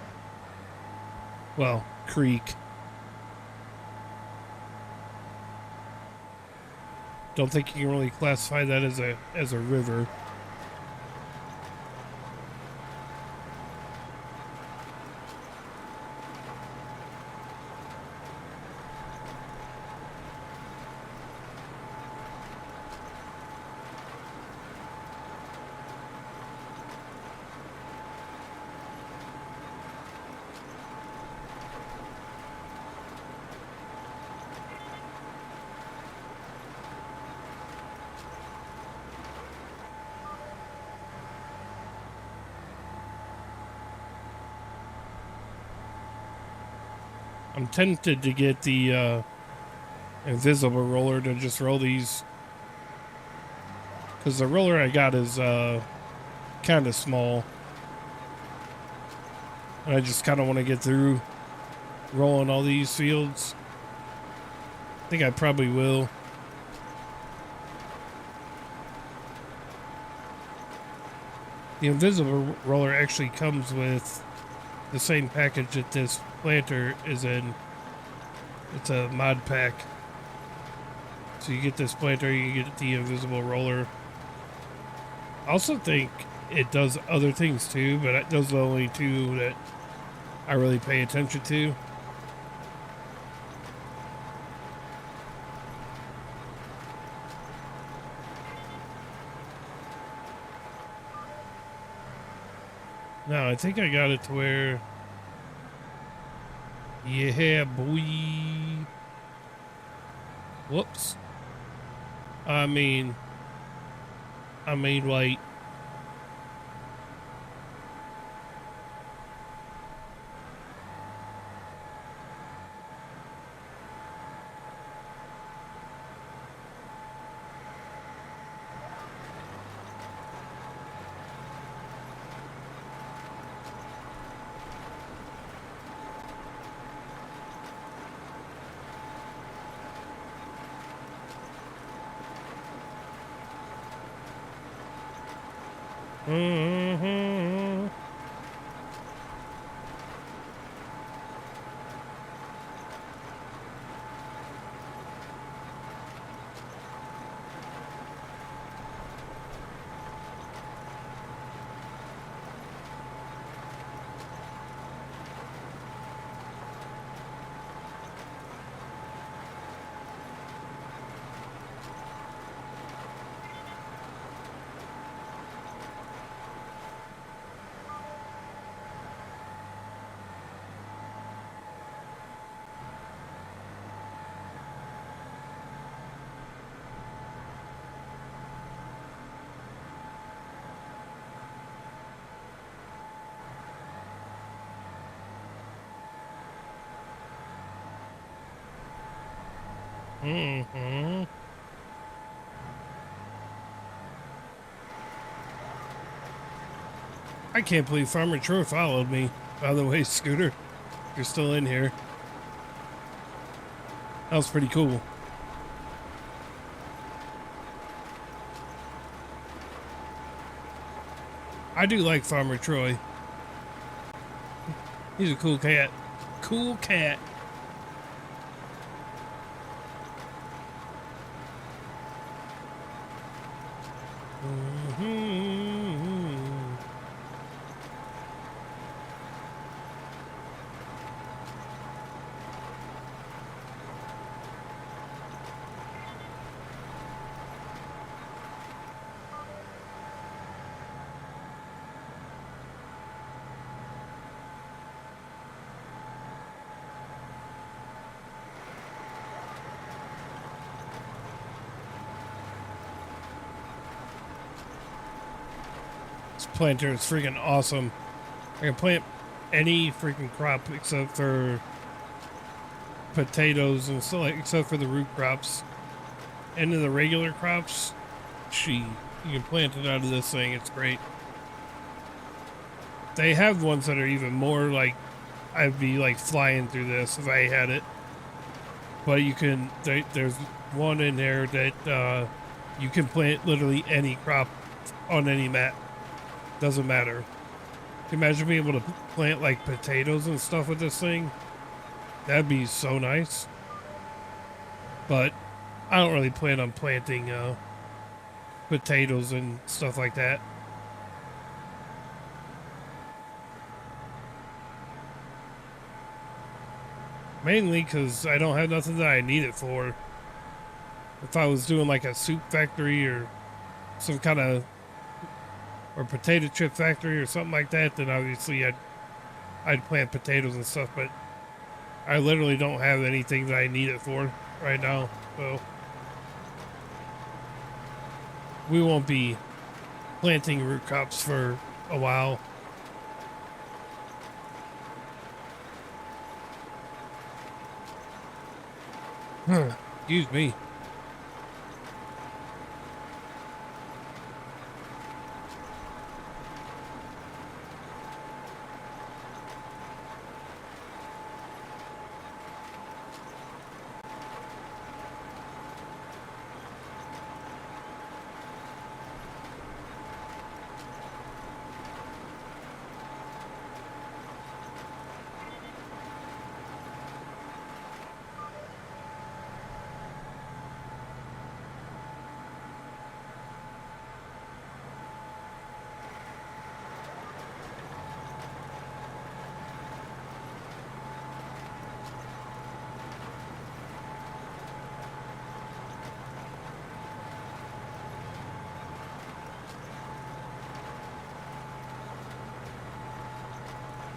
well, creek. Don't think you can really classify that as a river. I'm tempted to get the invisible roller to just roll these, because the roller I got is kind of small, and I just kind of want to get through rolling all these fields. I think I probably will. The invisible roller actually comes with the same package that this planter is in. It's a mod pack. So you get this planter, you get the invisible roller. I also think it does other things too, but those are the only two that I really pay attention to. No, I think I got it to where, yeah, boy. Whoops. I mean, wait. Mm-hmm. Mm-hmm. I can't believe Farmer Troy followed me. By the way, Scooter, you're still in here. That was pretty cool. I do like Farmer Troy. He's a cool cat. Cool cat. Mm-hmm. This planter is freaking awesome. I can plant any freaking crop except for potatoes and stuff, except for the root crops. And in the regular crops, you can plant it out of this thing. It's great. They have ones that are even more like, I'd be like flying through this if I had it. But you can, there's one in there that you can plant literally any crop on any mat. Doesn't matter. Imagine being able to plant like potatoes and stuff with this thing. That'd be so nice. But I don't really plan on planting potatoes and stuff like that. Mainly because I don't have nothing that I need it for. If I was doing like a soup factory or some kind of, or potato chip factory or something like that, then obviously I'd plant potatoes and stuff, but I literally don't have anything that I need it for right now, so we won't be planting root crops for a while. Excuse me.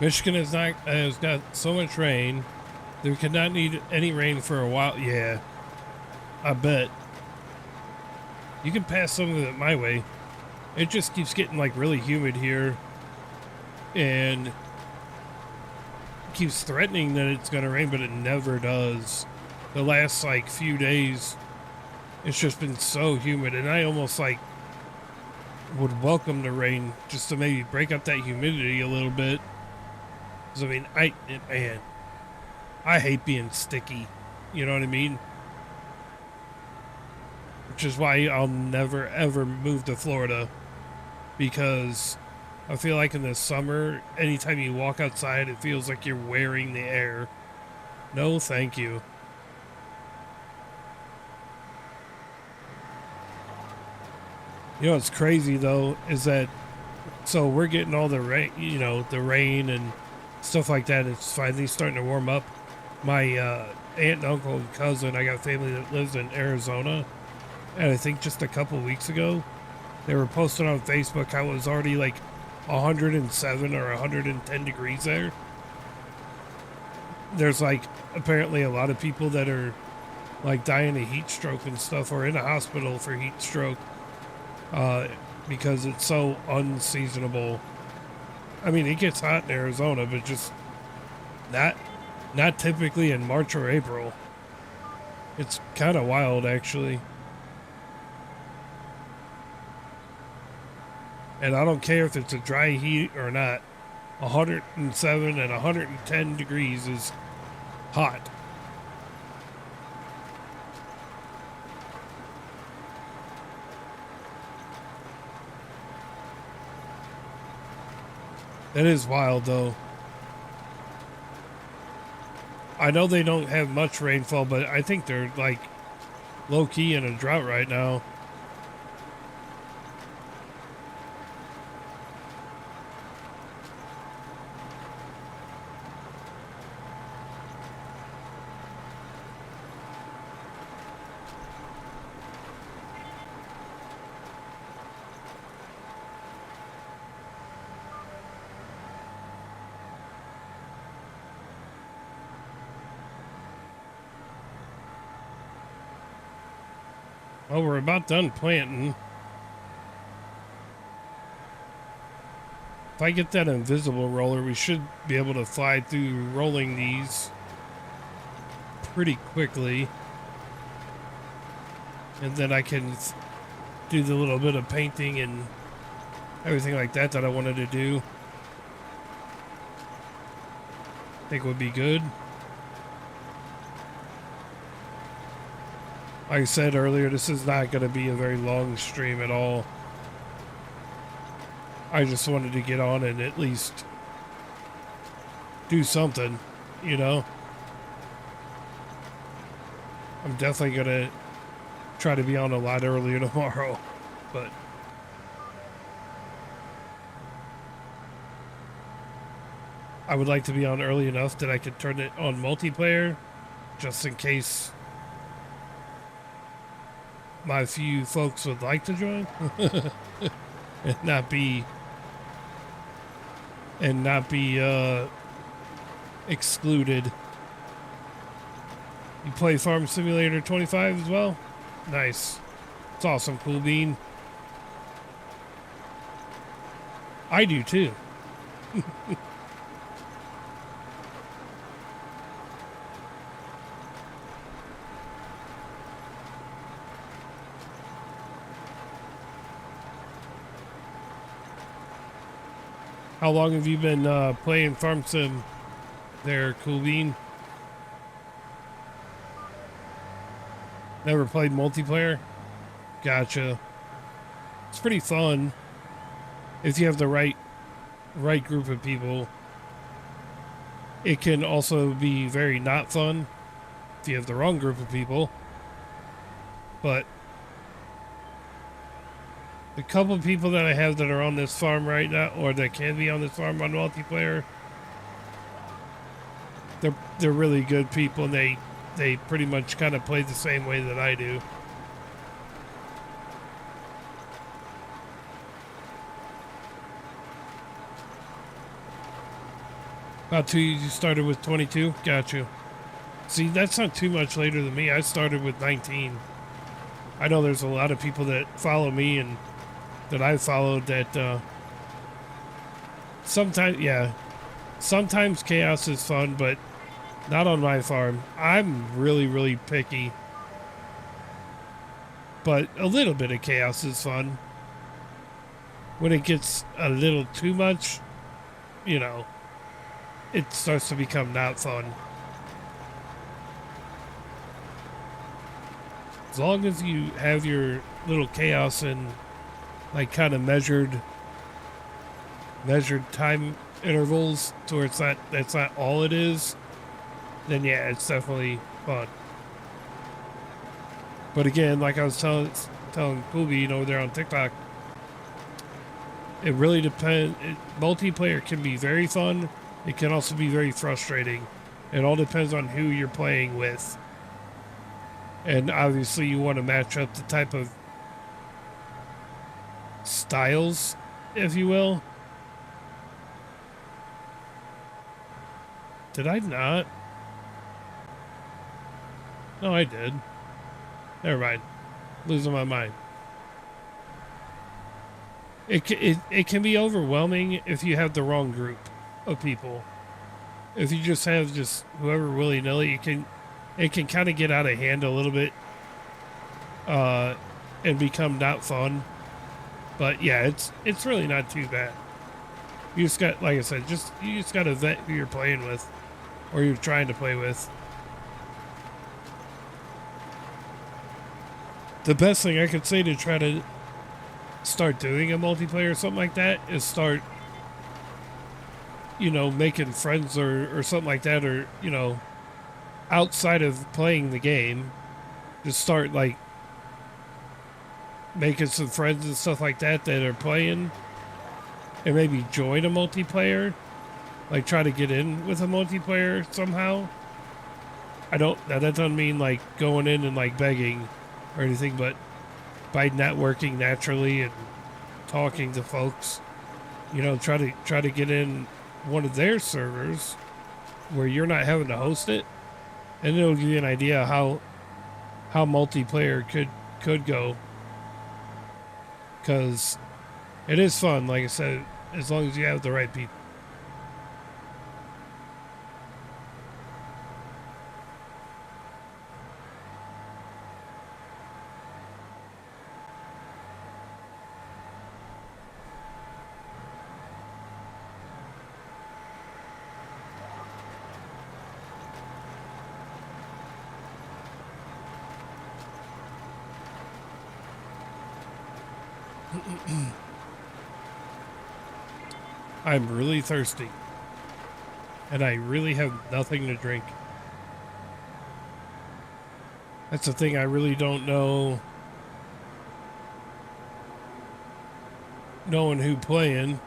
Michigan has got so much rain. They could not need any rain for a while. Yeah, I bet. You can pass some of it my way. It just keeps getting like really humid here, and keeps threatening that it's gonna rain, but it never does. The last like few days, it's just been so humid, and I almost like would welcome the rain just to maybe break up that humidity a little bit. Because I mean, man, I hate being sticky. You know what I mean? Which is why I'll never ever move to Florida, because I feel like in the summer, anytime you walk outside, it feels like you're wearing the air. No, thank you. You know what's crazy though is that so we're getting all the rain, the rain and stuff like that. It's finally starting to warm up. My aunt and uncle and cousin, I got family that lives in Arizona, and I think just a couple weeks ago, they were posting on Facebook how it was already like 107 or 110 degrees there. There's like apparently a lot of people that are like dying of heat stroke and stuff, or in a hospital for heat stroke, because it's so unseasonable. I mean, it gets hot in Arizona, but just not typically in March or April. It's kind of wild, actually. And I don't care if it's a dry heat or not. 107 and 110 degrees is hot. That is wild, though. I know they don't have much rainfall, but I think they're like low key in a drought right now. Well, we're about done planting. If I get that invisible roller, we should be able to fly through rolling these pretty quickly. And then I can do the little bit of painting and everything like that I wanted to do. I think would be good. Like I said earlier, this is not going to be a very long stream at all. I just wanted to get on and at least do something, you know? I'm definitely going to try to be on a lot earlier tomorrow, but I would like to be on early enough that I could turn it on multiplayer, just in case my few folks would like to join and not be excluded. You play Farm Simulator 25 as well? Nice. It's awesome, Cool Bean. I do too. How long have you been playing Farm Sim there, Cool Bean? Never played multiplayer? Gotcha. It's pretty fun if you have the right group of people. It can also be very not fun if you have the wrong group of people. But the couple of people that I have that are on this farm right now, or that can be on this farm on multiplayer, they're really good people, and they pretty much kind of play the same way that I do. About 2 years, you started with 22? Got you. See, that's not too much later than me. I started with 19. I know there's a lot of people that follow me and that I followed that sometimes chaos is fun, but not on my farm. I'm really, really picky. But a little bit of chaos is fun. When it gets a little too much, it starts to become not fun. As long as you have your little chaos and like kind of measured time intervals to where that's not all it is, then yeah, it's definitely fun. But again, like I was telling Kobe over there on TikTok, it really depends. Multiplayer can be very fun. It can also be very frustrating. It all depends on who you're playing with. And obviously you want to match up the type of styles, if you will. Did I not? No, I did. Never mind. Losing my mind. It can be overwhelming if you have the wrong group of people. If you just have whoever willy-nilly, it can kind of get out of hand a little bit and become not fun. But yeah, it's really not too bad. You just got, like I said, you just got to vet who you're playing with or you're trying to play with. The best thing I could say to try to start doing a multiplayer or something like that is start, making friends or something like that, or, outside of playing the game, just start like making some friends and stuff like that are playing, and maybe join a multiplayer, like try to get in with a multiplayer somehow. That doesn't mean like going in and like begging or anything, but by networking naturally and talking to folks, try to get in one of their servers where you're not having to host it, and it'll give you an idea how multiplayer could go, because it is fun, like I said, as long as you have the right people. I'm really thirsty, and I really have nothing to drink. That's the thing, I really don't know knowing who playing.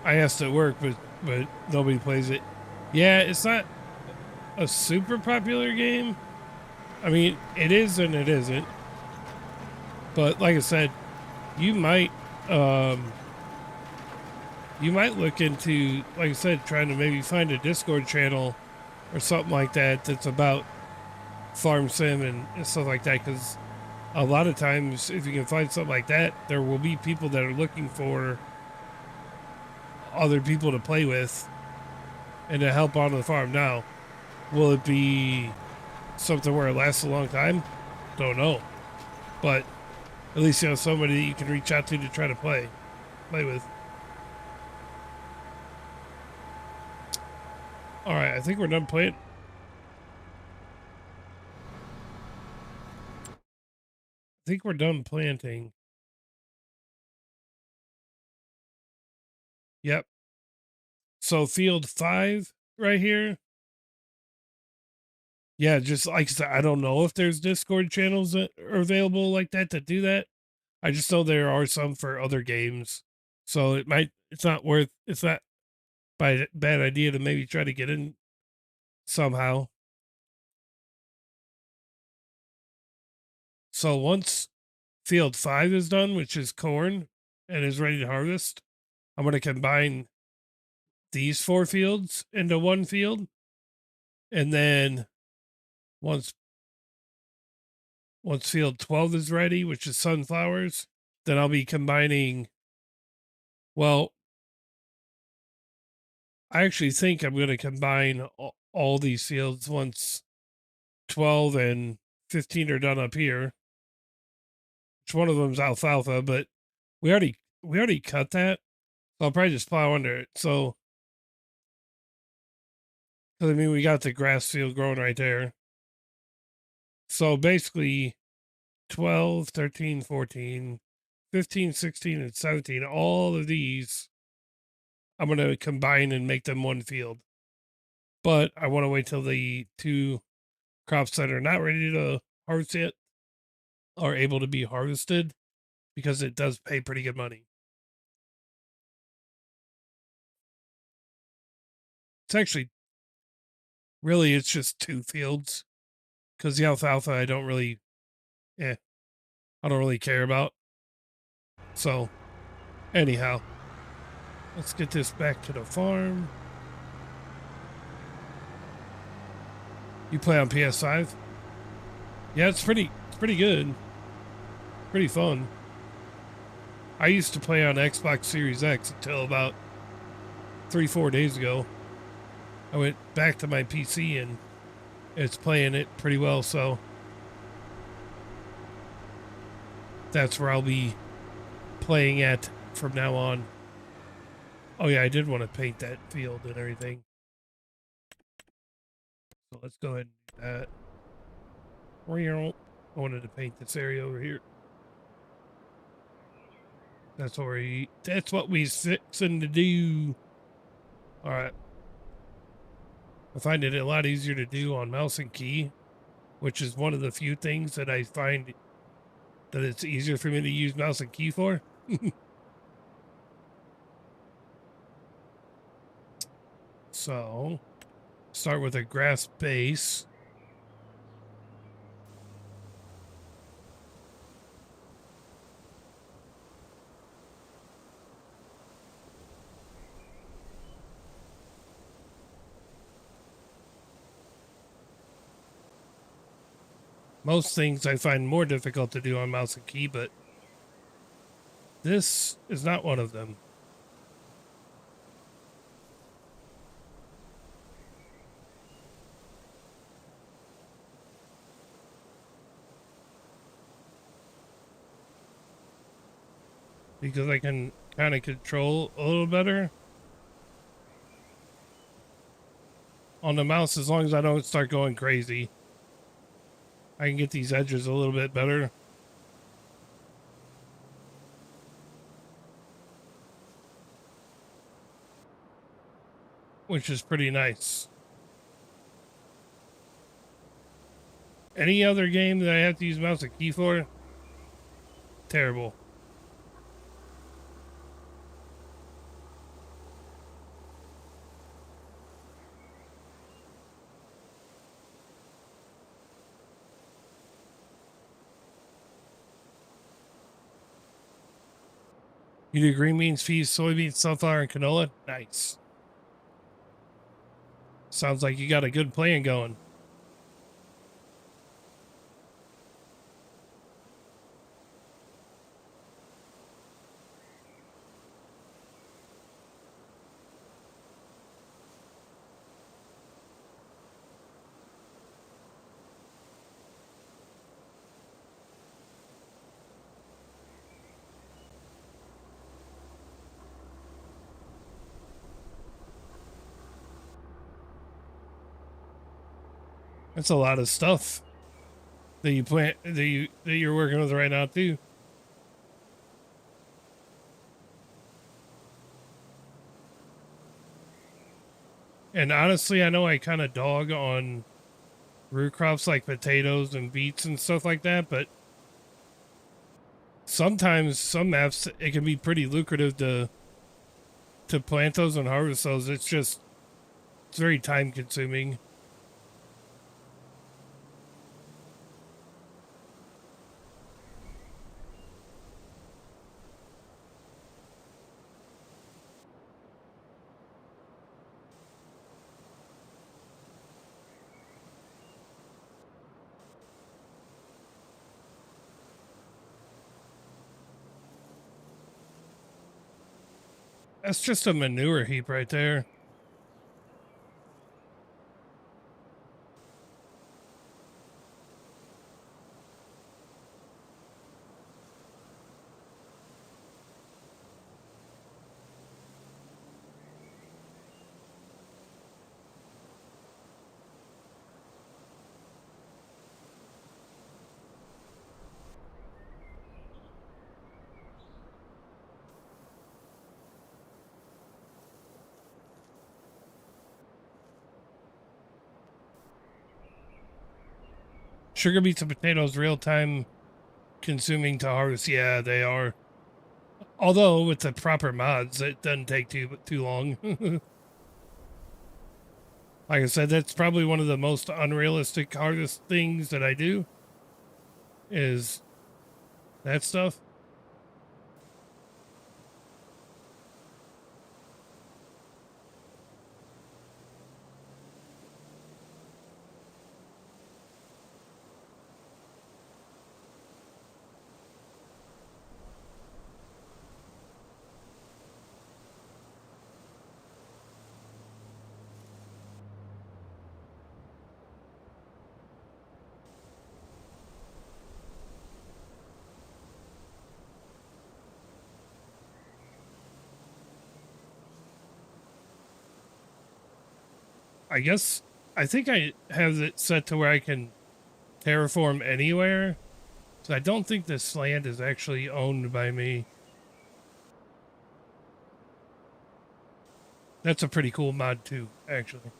I asked at work, but nobody plays it. Yeah, it's not a super popular game. I mean, it is and it isn't. But like I said, you might look into, like I said, trying to maybe find a Discord channel or something like that that's about Farm Sim and stuff like that, because a lot of times if you can find something like that, there will be people that are looking for other people to play with and to help on the farm. Now, will it be something where it lasts a long time? Don't know. But at least you have somebody that you can reach out to try to play with. All right, I think we're done playing. I think we're done planting. Yep. So field 5 right here. Yeah, just like I said, I don't know if there's Discord channels that are available like that to do that. I just know there are some for other games. So it's not worth, it's not bad idea to maybe try to get in somehow. So once field 5 is done, which is corn and is ready to harvest, I'm going to combine these 4 fields into one field. And then once field 12 is ready, which is sunflowers, then I'll be combining, well, I actually think I'm going to combine all these fields once 12 and 15 are done up here. Which one of them's alfalfa, but we already cut that. So I'll probably just plow under it. So, cause I mean, we got the grass field growing right there. So basically 12, 13, 14, 15, 16, and 17, all of these I'm going to combine and make them one field. But I want to wait till the 2 crops that are not ready to harvest yet are able to be harvested because it does pay pretty good money. It's actually really it's just 2 fields because the alfalfa I don't really care about. So anyhow, let's get this back to the farm. You play on PS5? Yeah, it's pretty good. Pretty fun. I used to play on Xbox Series X until about 3-4 days ago. I went back to my PC and it's playing it pretty well, so that's where I'll be playing at from now on. Oh yeah, I did want to paint that field and everything. So let's go ahead and do that. I wanted to paint this area over here. That's what we fixing to do. All right. I find it a lot easier to do on mouse and key, which is one of the few things that I find that it's easier for me to use mouse and key for. So, start with a grass base. Most things I find more difficult to do on mouse and key, but this is not one of them. Because I can kind of control a little better on the mouse as long as I don't start going crazy. I can get these edges a little bit better. Which is pretty nice. Any other game that I have to use mouse and key for? Terrible. You do green beans, peas, soybeans, sunflower, and canola? Nice. Sounds like you got a good plan going. That's a lot of stuff that you plant that you're working with right now too. And honestly, I know I kind of dog on root crops like potatoes and beets and stuff like that, but sometimes some maps it can be pretty lucrative to plant those and harvest those. It's very time consuming. That's just a manure heap right there. Sugar beets and potatoes real time consuming to harvest. Yeah, they are. Although with the proper mods, it doesn't take too long. Like I said, that's probably one of the most unrealistic hardest things that I do is that stuff. I guess I think I have it set to where I can terraform anywhere. So I don't think this land is actually owned by me. That's a pretty cool mod too, actually.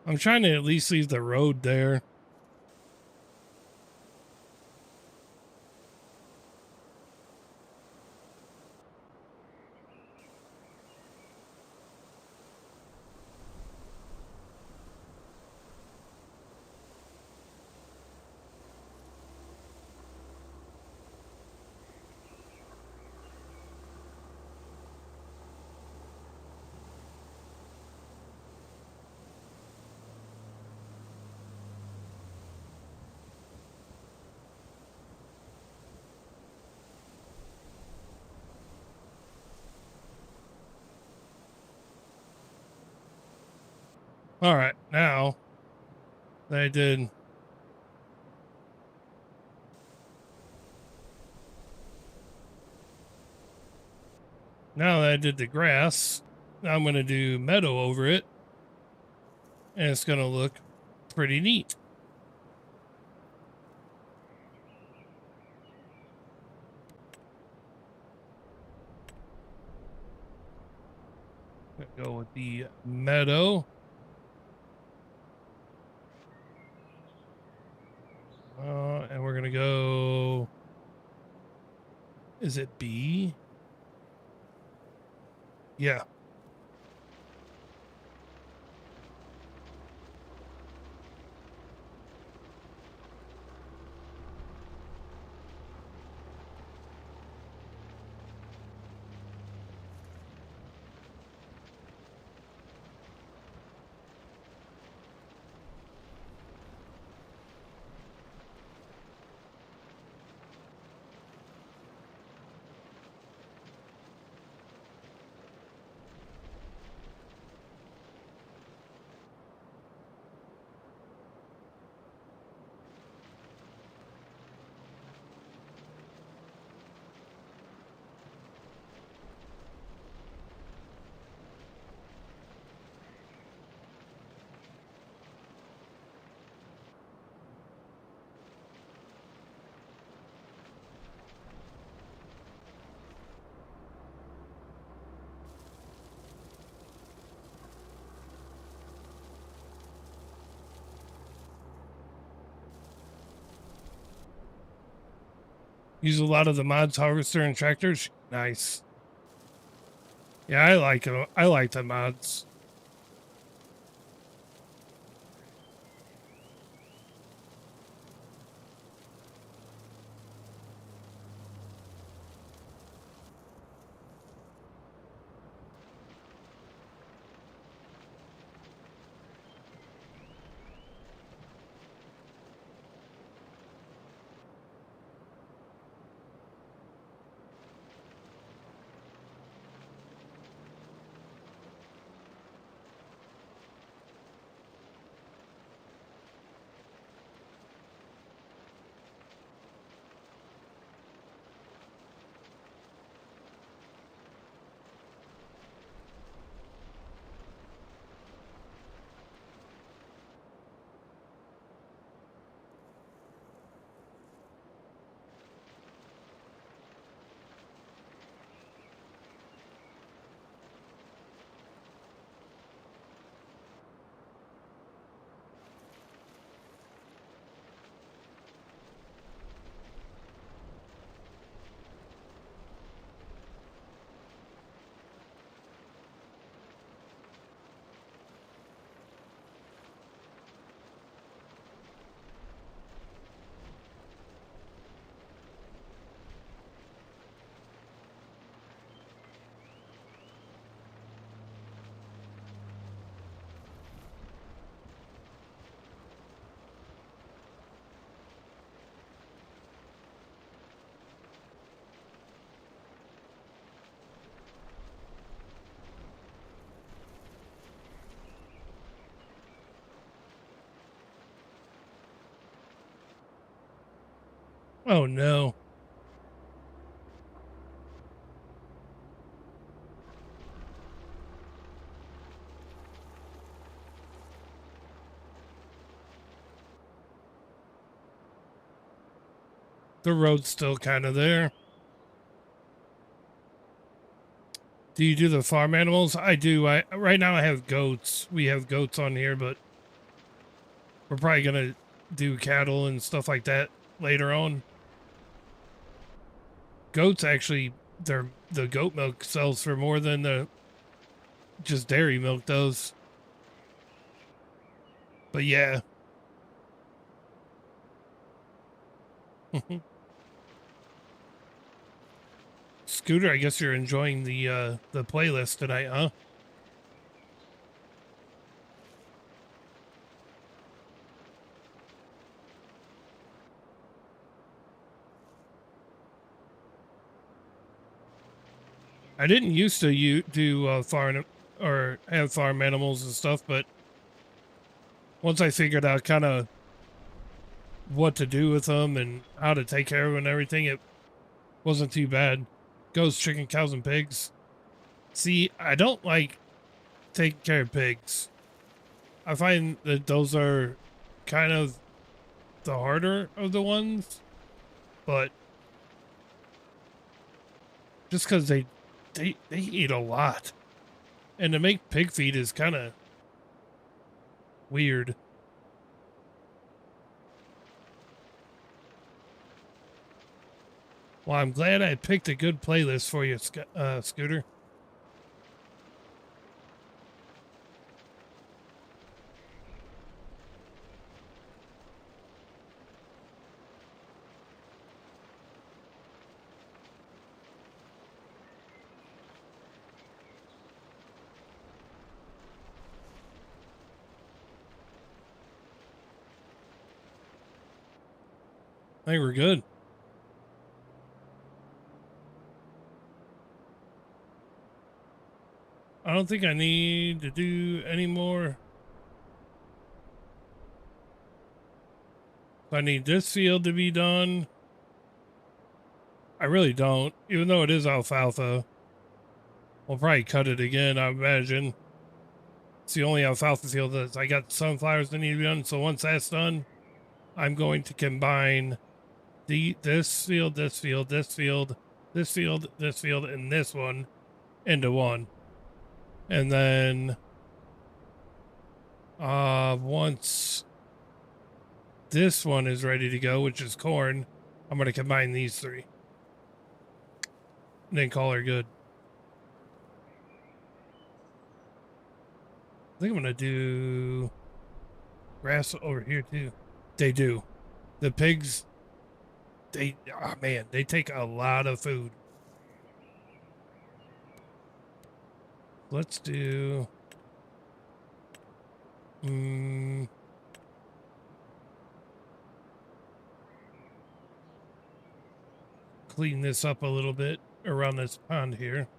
I'm trying to at least leave the road there. All right, now that I did, now that I did the grass, now I'm going to do meadow over it, and it's going to look pretty neat. Go with the meadow. And we're going to go, is it B? Yeah. Use a lot of the mods, harvester and tractors. Nice. Yeah, I like it. I like the mods. Oh no. The road's still kind of there. Do you do the farm animals? I do. I right now I have goats. We have goats on here, but we're probably gonna do cattle and stuff like that later on. Goats actually, the goat milk sells for more than the just dairy milk does. But yeah. Scooter, I guess you're enjoying the playlist tonight, huh? I didn't used to do farm or have farm animals and stuff, but once I figured out kind of what to do with them and how to take care of them and everything, it wasn't too bad. Goats, chicken, cows, and pigs. See, I don't like taking care of pigs. I find that those are kind of the harder of the ones, but just because they eat a lot, and to make pig feed is kind of weird. Well, I'm glad I picked a good playlist for you, Scooter. I think we're good. I don't think I need to do any more. I need this field to be done. I really don't, even though it is alfalfa. We'll probably cut it again, I imagine. It's the only alfalfa field that I got sunflowers that need to be done. So once that's done, I'm going to combine this field, this field, this field, this field, this field, and this one into one. And then once this one is ready to go, which is corn, I'm going to combine these three and then call her good. I think I'm going to do grass over here too. They do. The pigs, oh man, they take a lot of food. Let's do, clean this up a little bit around this pond here.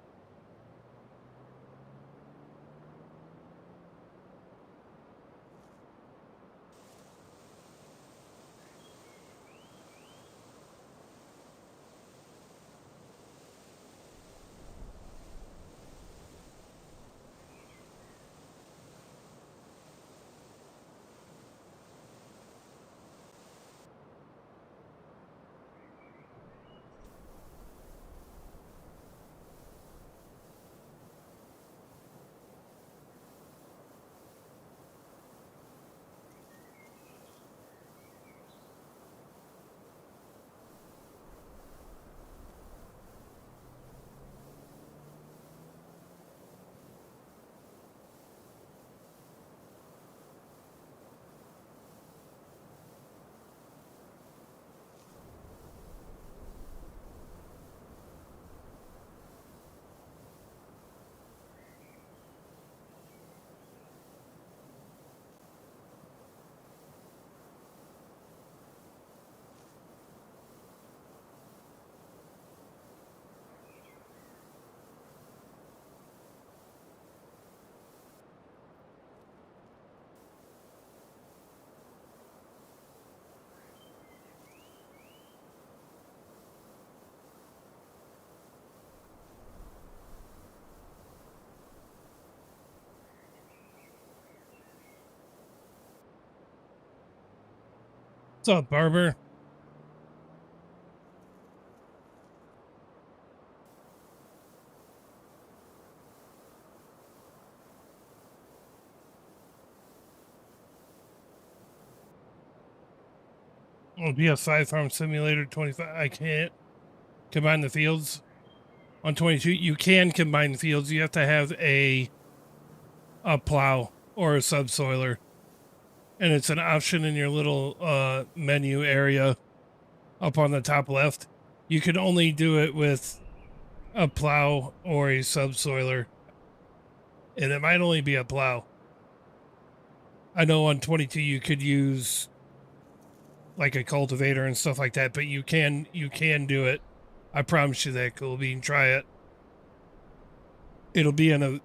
What's up, Barber? Oh, PS5 Farm Simulator 25. I can't combine the fields on 22. You can combine the fields. You have to have a plow or a subsoiler, and it's an option in your little menu area up on the top left. You can only do it with a plow or a subsoiler, and it might only be a plow. I know on 22 you could use like a cultivator and stuff like that, but you can do it. I promise you that, Cool Bean. Try it. It'll be an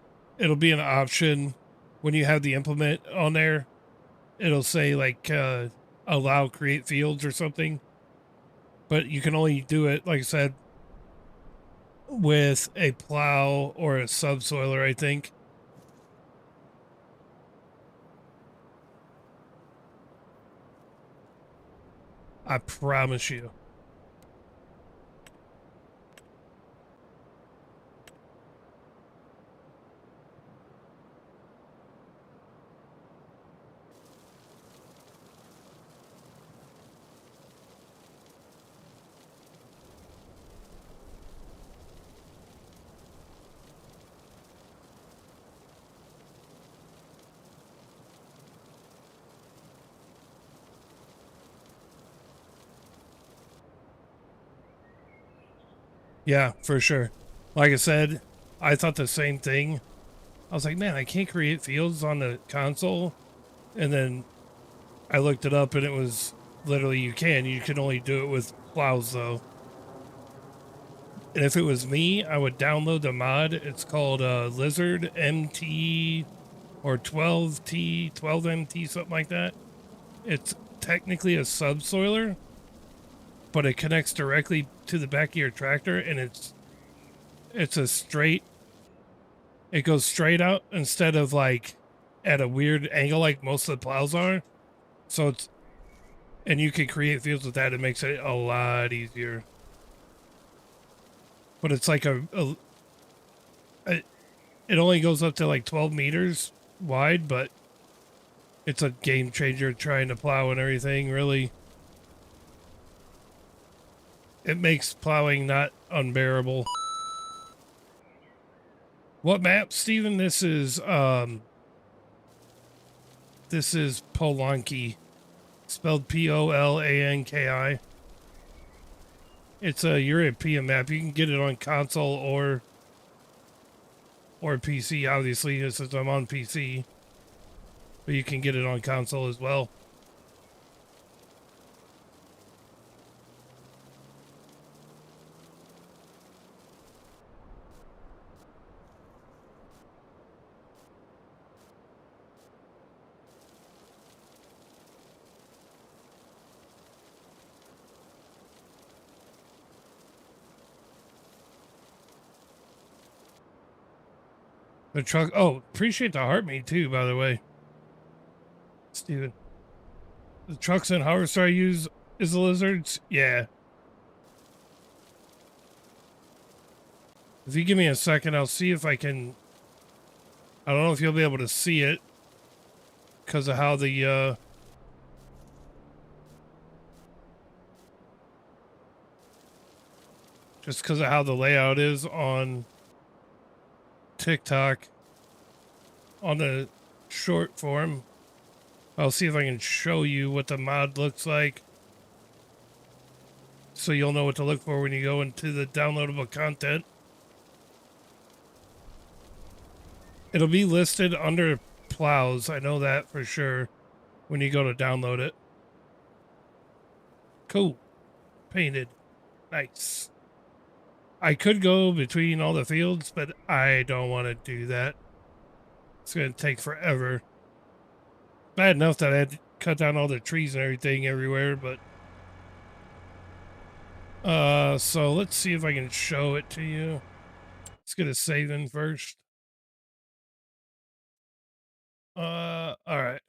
option when you have the implement on there. It'll say like allow create fields or something, but you can only do it, like I said, with a plow or a subsoiler, I think. I promise you. Yeah, for sure. Like I said, I thought the same thing. I was like, man, I can't create fields on the console. And then I looked it up and it was literally you can. You can only do it with plows though. And if it was me, I would download the mod. It's called Lizard MT or 12T, 12MT, something like that. It's technically a subsoiler, but it connects directly to the back of your tractor, and it's a straight. It goes straight out instead of like at a weird angle like most of the plows are. So it's, and you can create fields with that. It makes it a lot easier. But it's like it only goes up to like 12 meters wide, but it's a game changer trying to plow and everything, really. it makes plowing not unbearable. What map, Steven? This is Polanki, spelled Polanki. It's a European map. You can get it on console or PC, obviously, since I'm on PC. But you can get it on console as well. The truck. Oh, appreciate the heartbeat too, by the way, Steven. The trucks and harvester I use is the lizards. Yeah. If you give me a second, I'll see if I can. I don't know if you'll be able to see it because of how the just because of how the layout is on TikTok on the short form. I'll see if I can show you what the mod looks like so you'll know what to look for when you go into the downloadable content. It'll be listed under plows. I know that for sure when you go to download it. Cool. Painted. Nice. I could go between all the fields, but I don't want to do that. It's going to take forever. Bad enough that I had to cut down all the trees and everything everywhere, but so let's see if I can show it to you. Let's get a save in first. All right.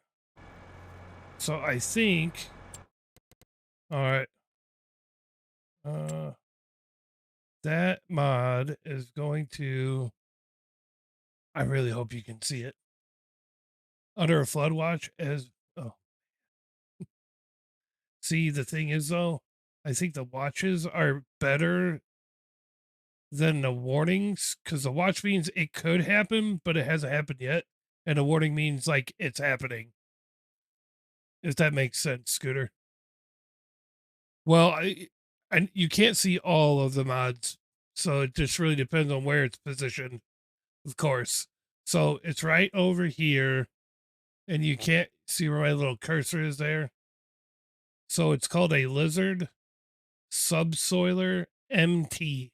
So I think, all right. That mod is going to, I really hope you can see it. Under a flood watch as, oh. See, the thing is though, I think the watches are better than the warnings because the watch means it could happen, but it hasn't happened yet. And the warning means like it's happening. If that makes sense, Scooter. Well, and you can't see all of the mods, so it just really depends on where it's positioned, of course. So it's right over here, and you can't see where my little cursor is there. So it's called a lizard subsoiler MT.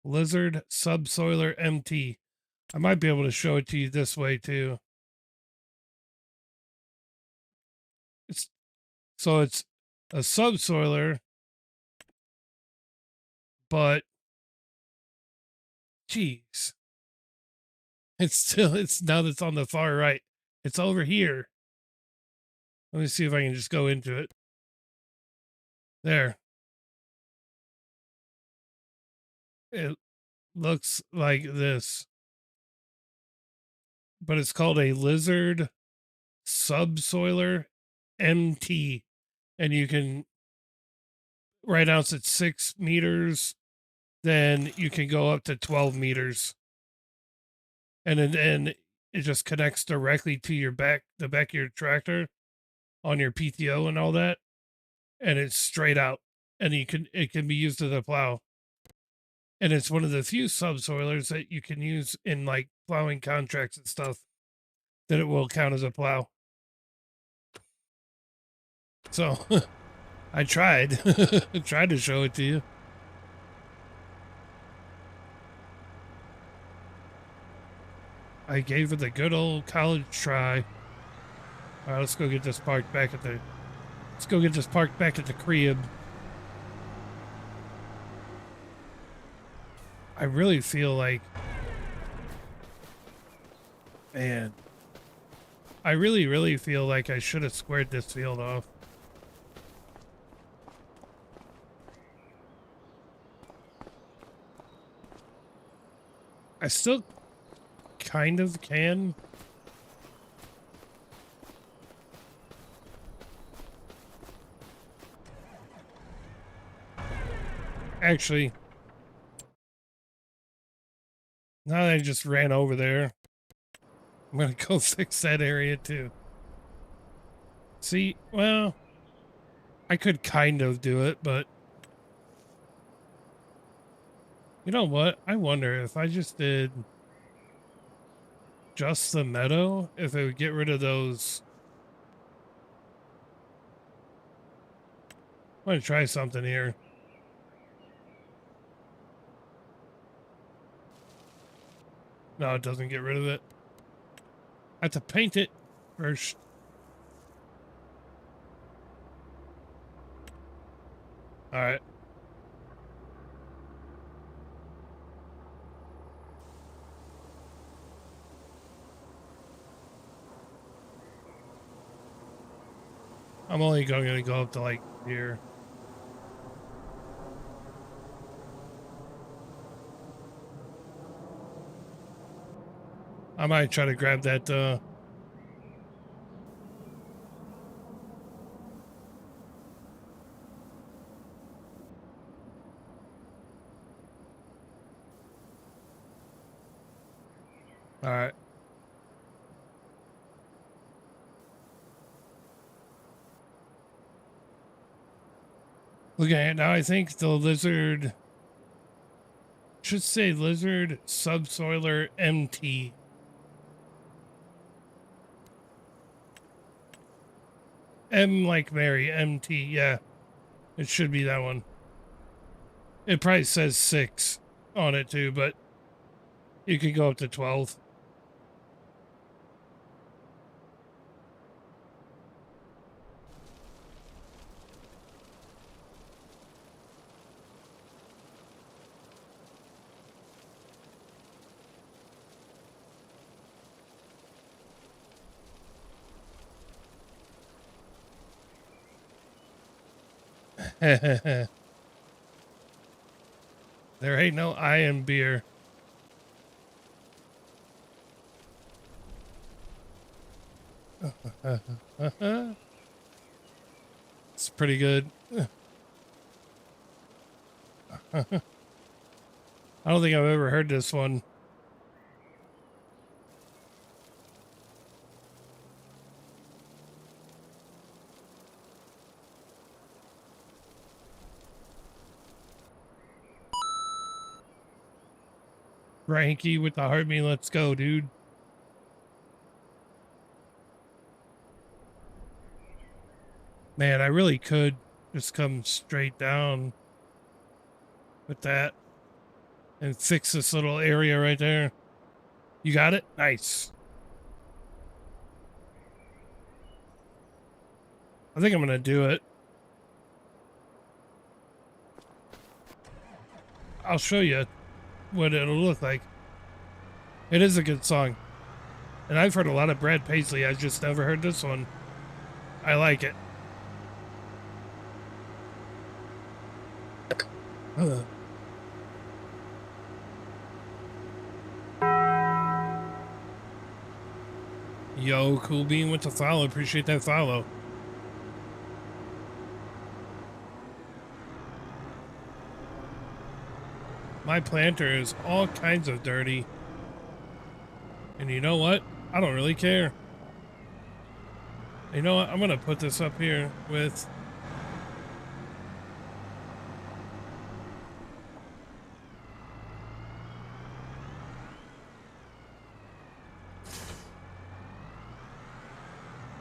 Lizard subsoiler MT. I might be able to show it to you this way too. It's a subsoiler, but geez, it's now that's on the far right. It's over here. Let me see if I can just go into it. There. It looks like this, but it's called a lizard subsoiler MT, and you can right now it's at 6 meters. Then you can go up to 12 meters, and then it just connects directly to your the back of your tractor on your PTO and all that, and it's straight out, and it can be used as a plow. And it's one of the few subsoilers that you can use in like plowing contracts and stuff that it will count as a plow. So I tried. I tried to show it to you. I gave it the good old college try. All right, let's go get this parked back at the. Let's go get this parked back at the crib. I really feel like, man, I really feel like I should have squared this field off. I still kind of can. Actually, now that I just ran over there, I'm gonna go fix that area too. See, well, I could kind of do it, but you know what? I wonder if I just did just the meadow, if it would get rid of those. I'm gonna try something here. No, it doesn't get rid of it. I have to paint it first. All right. I'm only going to go up to like here. I might try to grab that. All right. Look at it now. I think the lizard should say lizard subsoiler MT. M like Mary, MT. Yeah, it should be that one. It probably says 6 on it too, but you could go up to 12. There ain't no iron beer. It's pretty good. I don't think I've ever heard this one. Frankie with the heartbeat, let's go, dude. Man, I really could just come straight down with that and fix this little area right there. You got it? Nice. I think I'm going to do it. I'll show you what it'll look like. It is a good song. And I've heard a lot of Brad Paisley. I just never heard this one. I like it. Yo, Cool Bean with the follow. Appreciate that follow. My planter is all kinds of dirty. And you know what? I don't really care. You know what? I'm going to put this up here with...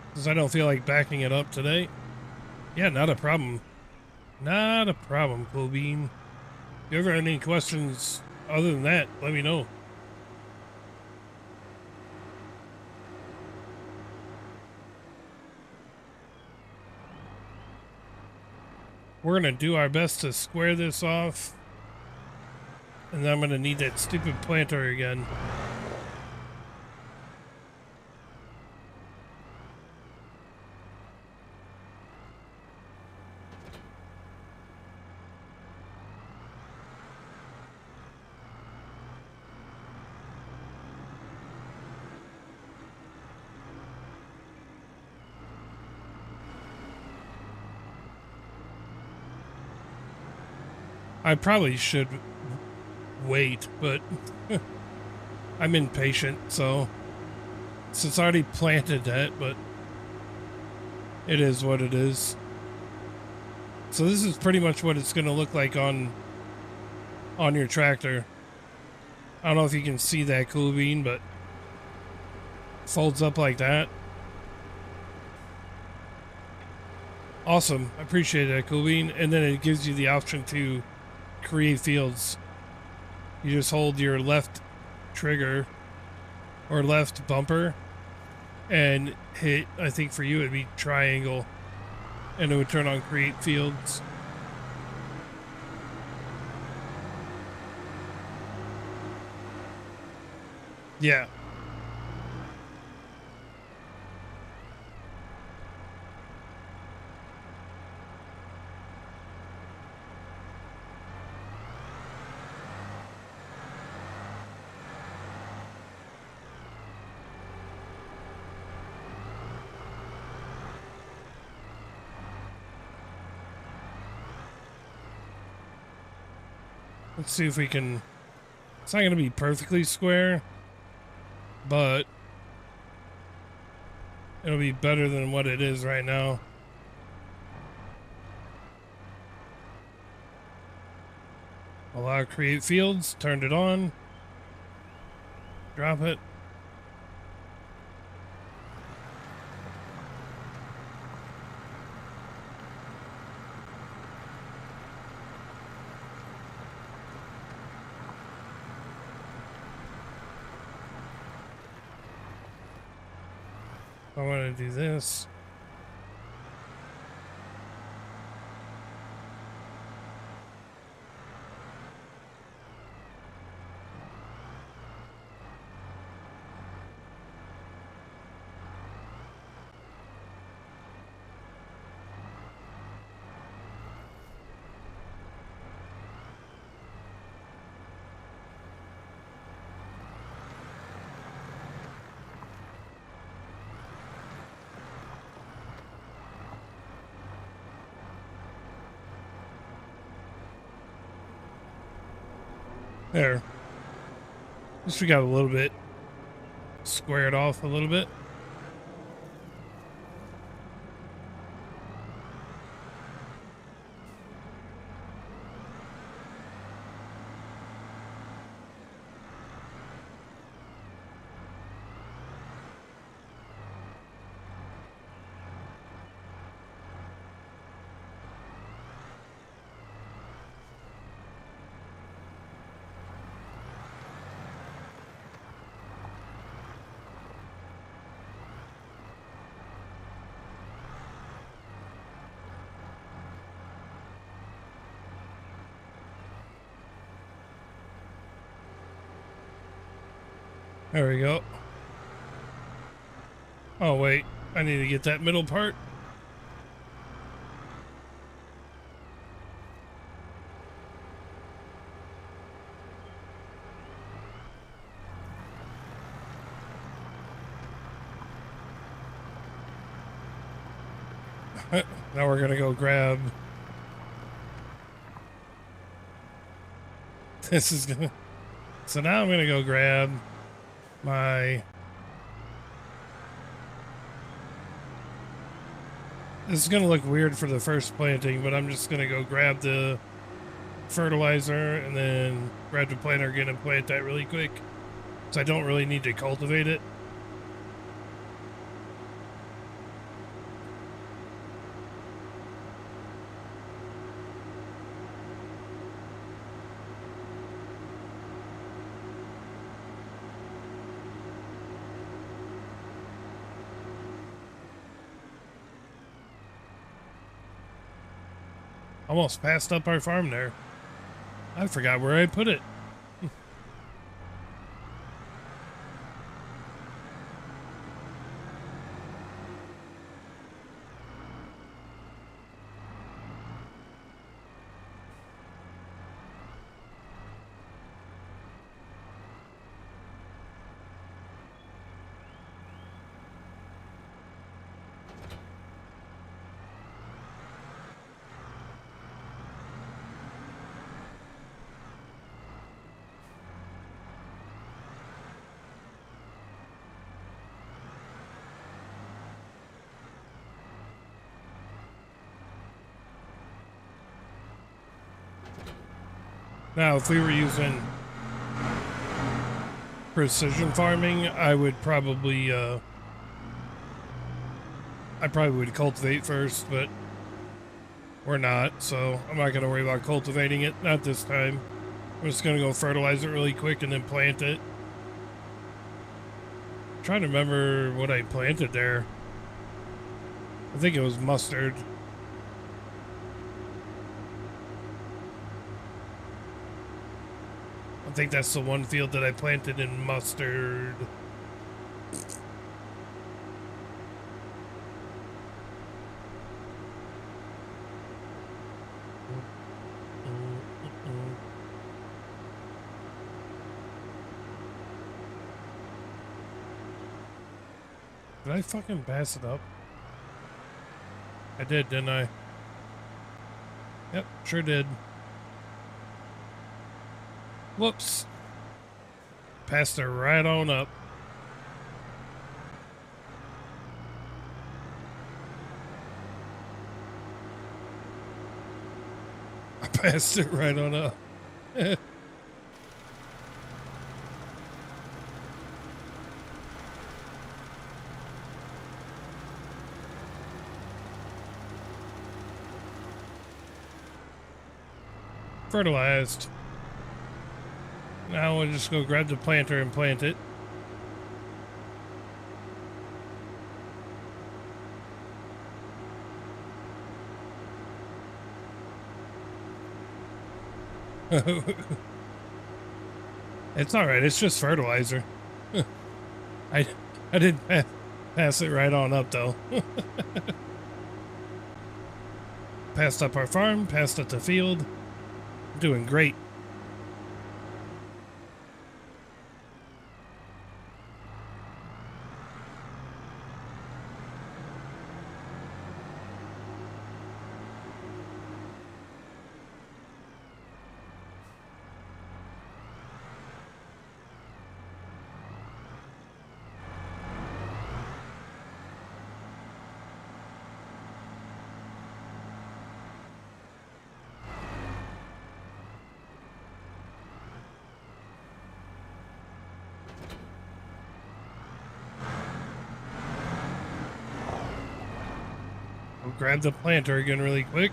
because I don't feel like backing it up today. Yeah, not a problem. Not a problem, Cool Bean. If you ever have any questions other than that, let me know. We're going to do our best to square this off. And then I'm going to need that stupid planter again. I probably should wait, but I'm impatient, so it's already planted that, but it is what it is. So this is pretty much what it's going to look like on your tractor. I don't know if you can see that, Cool Bean, but folds up like that. Awesome. I appreciate that, Cool Bean. And then it gives you the option to create fields. You just hold your left trigger or left bumper and hit, I think for you it'd be triangle, and it would turn on create fields. Yeah. Let's see if we can. It's not going to be perfectly square, but it'll be better than what it is right now. Allow create fields, turned it on. Drop it. I want to do this. There. At least we got a little bit squared off a little bit. There we go. Oh, wait. I need to get that middle part. Now we're going to go grab. This is going to. So now I'm going to go grab my. This is going to look weird for the first planting, but I'm just going to go grab the fertilizer and then grab the planter again and plant that really quick. So I don't really need to cultivate it. Almost passed up our farm there. I forgot where I put it. Now, if we were using precision farming, I probably would cultivate first, but we're not, so I'm not gonna worry about cultivating it. Not this time. I'm just gonna go fertilize it really quick and then plant it. I'm trying to remember what I planted there. I think it was mustard. I think that's the one field that I planted in mustard. Did I fucking pass it up? I did, didn't I? Yep, sure did. Whoops. Passed her right on up. I passed it right on up. Fertilized. Now we'll just go grab the planter and plant it. It's all right. It's just fertilizer. I didn't pass it right on up though. Passed up our farm. Passed up the field. Doing great. I'll grab the planter again really quick.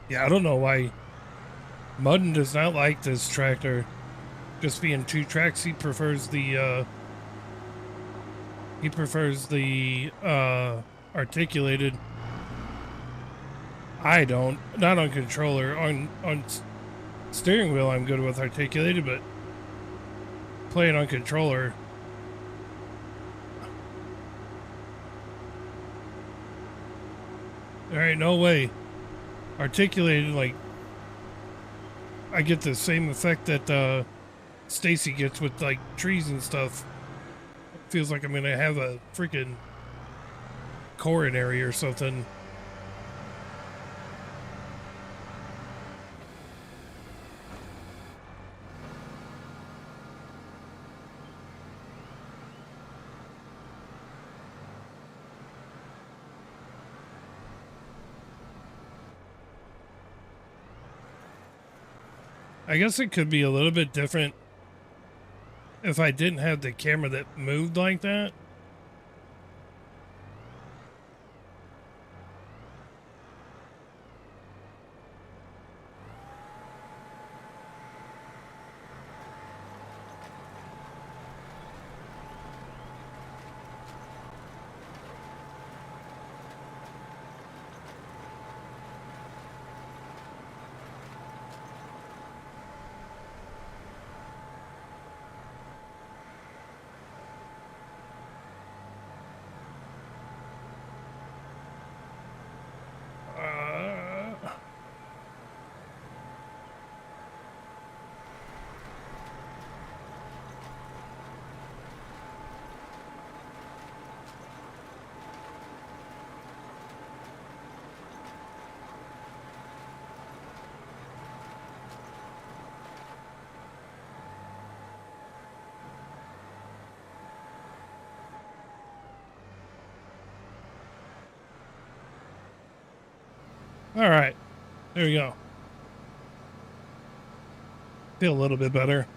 Yeah, I don't know why Mudden does not like this tractor. Just being two tracks, he prefers the articulated. I don't. Not on controller. On steering wheel, I'm good with articulated, but playing on controller. There ain't no way. Articulated, like, I get the same effect that Stacy gets with like trees and stuff. It feels like I'm gonna have a freaking coronary or something. I guess it could be a little bit different if I didn't have the camera that moved like that. All right. There we go. Feel a little bit better.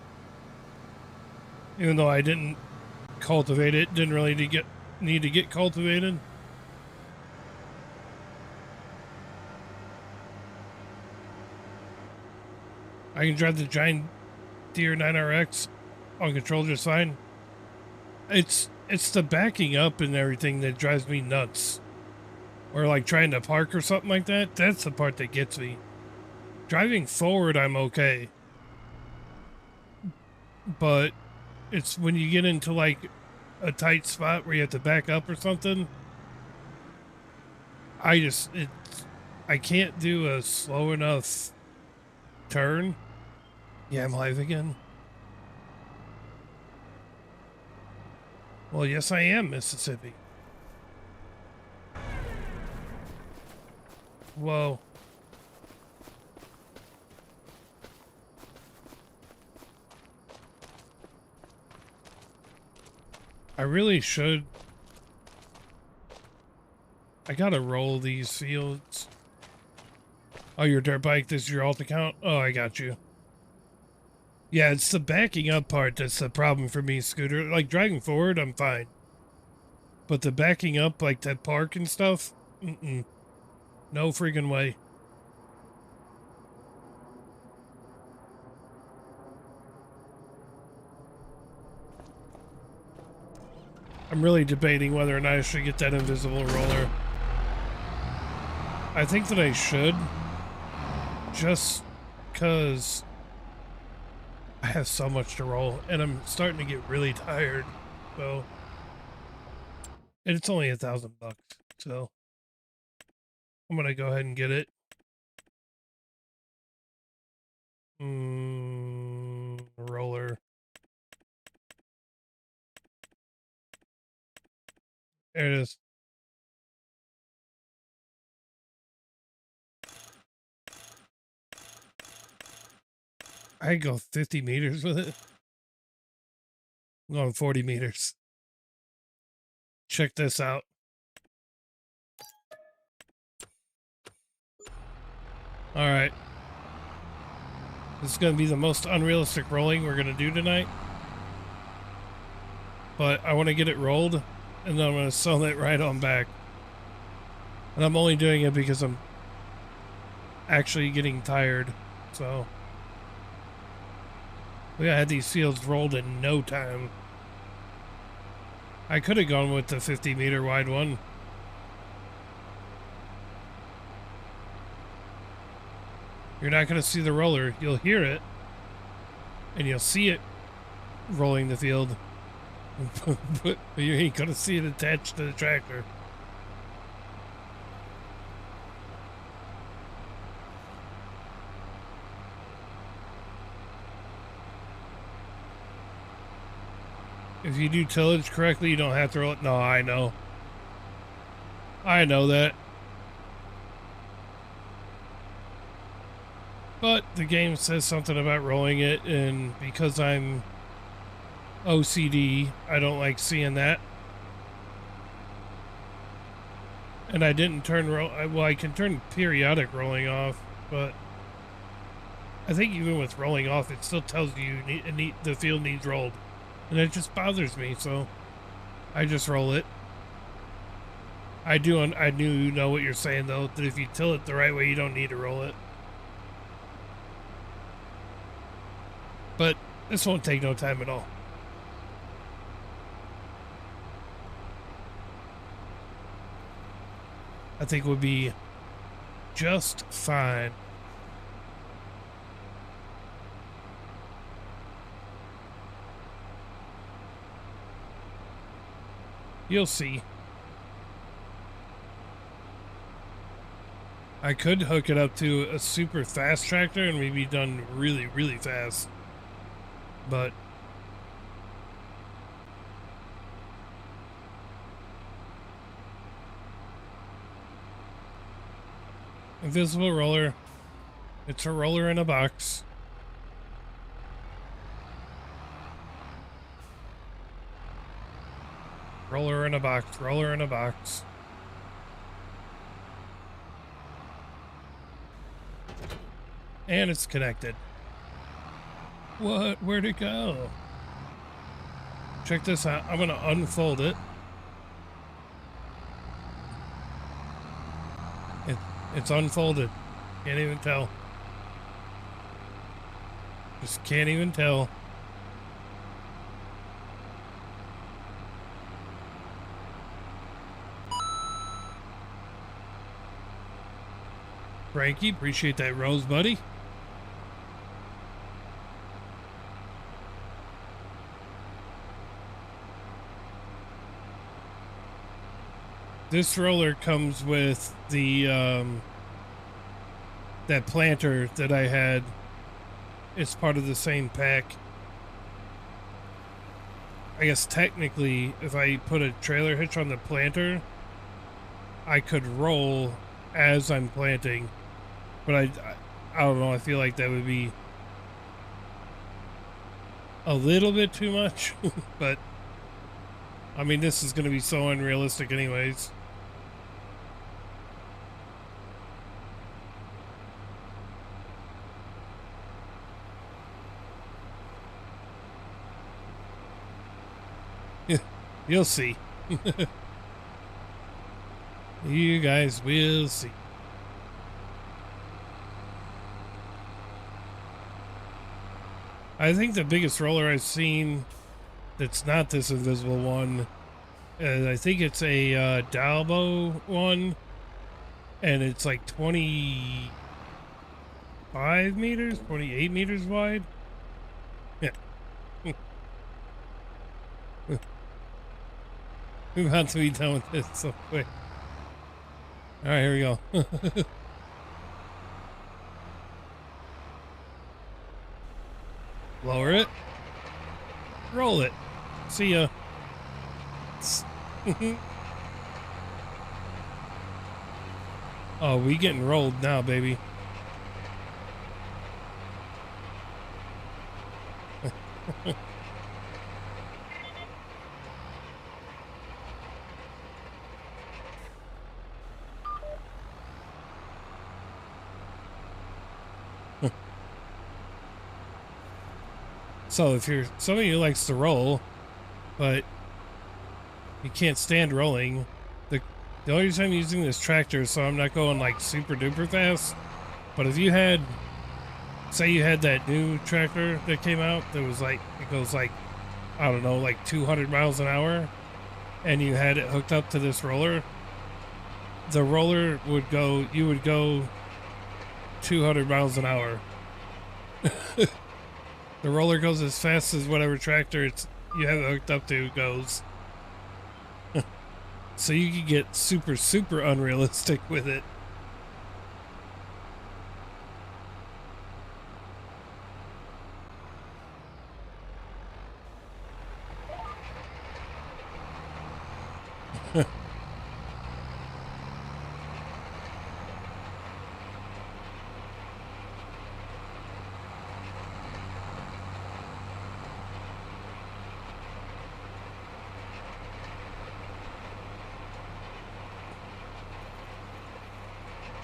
Even though I didn't cultivate it, didn't really need to get cultivated. I can drive the giant Deer 9RX on control just fine. It's the backing up and everything that drives me nuts. Or like trying to park or something like that. That's the part that gets me. Driving forward, I'm okay. But it's when you get into like a tight spot where you have to back up or something. I can't do a slow enough turn. Yeah, I'm live again. Well, yes, I am, Mississippi. Whoa. I really should. I gotta roll these fields. Oh, your dirt bike, this is your alt account? Oh, I got you. Yeah, it's the backing up part that's the problem for me, Scooter. Like, driving forward, I'm fine. But the backing up, like that park and stuff, no freaking way. I'm really debating whether or not I should get that invisible roller. I think that I should, just because I have so much to roll, and I'm starting to get really tired, so... And it's only $1,000, so... I'm gonna go ahead and get it. Roller. There it is. I go 50 meters with it. I'm going 40 meters. Check this out. Alright. This is going to be the most unrealistic rolling we're going to do tonight. But I want to get it rolled, and then I'm going to sell it right on back. And I'm only doing it because I'm actually getting tired. So we had these fields rolled in no time. I could have gone with the 50 meter wide one. You're not going to see the roller. You'll hear it. And you'll see it rolling the field. But you ain't going to see it attached to the tractor. If you do tillage correctly, you don't have to roll it. No, I know. I know that. But the game says something about rolling it, and because I'm OCD, I don't like seeing that. And I didn't turn well, I can turn periodic rolling off, but I think even with rolling off, it still tells you the field needs rolled. And it just bothers me, so I just roll it. I do know what you're saying, though, that if you till it the right way, you don't need to roll it. But this won't take no time at all. I think we'll be just fine. You'll see. I could hook it up to a super fast tractor and we'd be done really, really fast. But invisible roller. It's a roller in a box. Roller in a box, roller in a box. And it's connected. What? Where'd it go? Check this out. I'm going to unfold it. It's unfolded. Can't even tell. Just can't even tell. Frankie, appreciate that rose, buddy. This roller comes with the that planter that I had. It's part of the same pack. I guess technically, if I put a trailer hitch on the planter, I could roll as I'm planting. But I don't know. I feel like that would be a little bit too much. But I mean, this is going to be so unrealistic, anyways. You'll see. You guys will see. I think the biggest roller I've seen that's not this invisible one, I think it's a Dalbo one, and it's like 25 meters, 28 meters wide. Yeah. We're about to be done with this so quick. All right, here we go. Lower it. Roll it. See ya. Oh, we getting rolled now, baby. So if you're somebody who likes to roll, but you can't stand rolling, the only reason I'm using this tractor so I'm not going like super duper fast. But if you had, say you had that new tractor that came out that was like, it goes like, I don't know, like 200 miles an hour, and you had it hooked up to this roller, the roller would go, you would go 200 miles an hour. The roller goes as fast as whatever tractor you have it hooked up to goes. So you can get super, super unrealistic with it.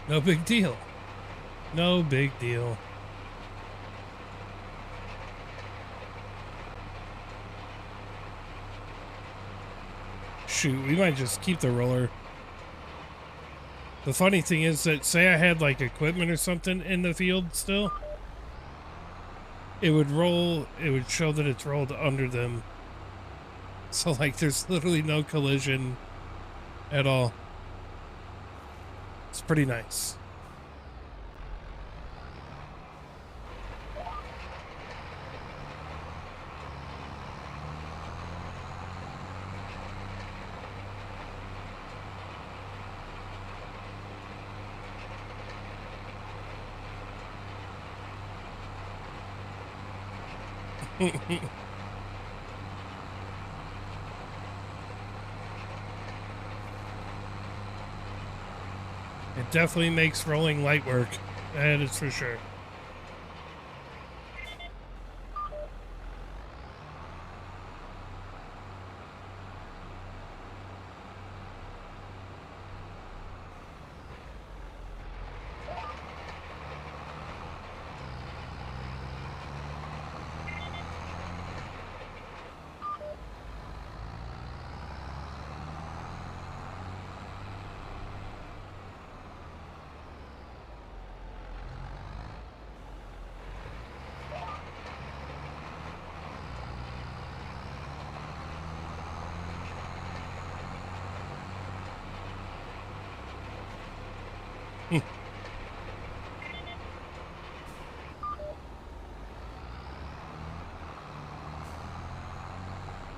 No big deal. No big deal. Shoot, we might just keep the roller. The funny thing is that, say I had like equipment or something in the field still, it would roll, it would show that it's rolled under them. So like there's literally no collision at all. It's pretty nice. It definitely makes rolling light work. That is for sure.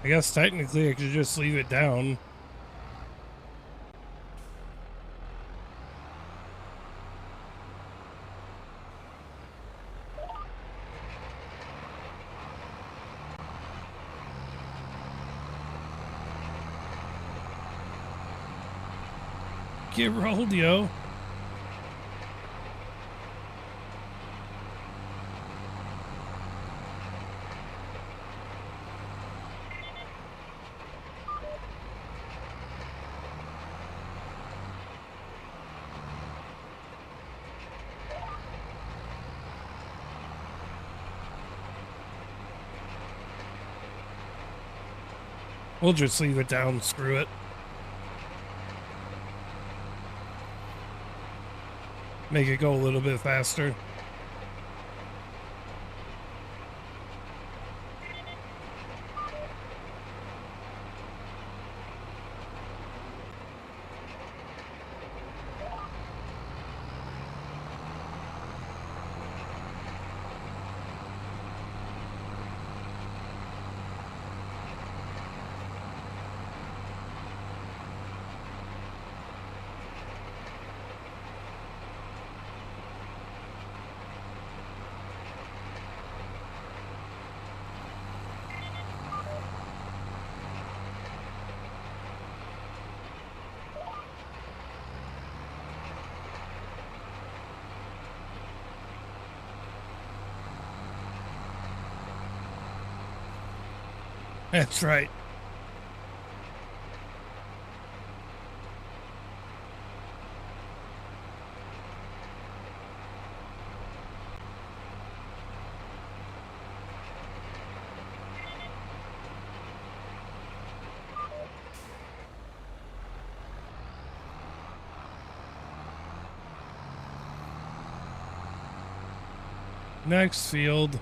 I guess technically I could just leave it down. Get rolled, yo. We'll just leave it down. Screw it. Make it go a little bit faster. That's right. Next field.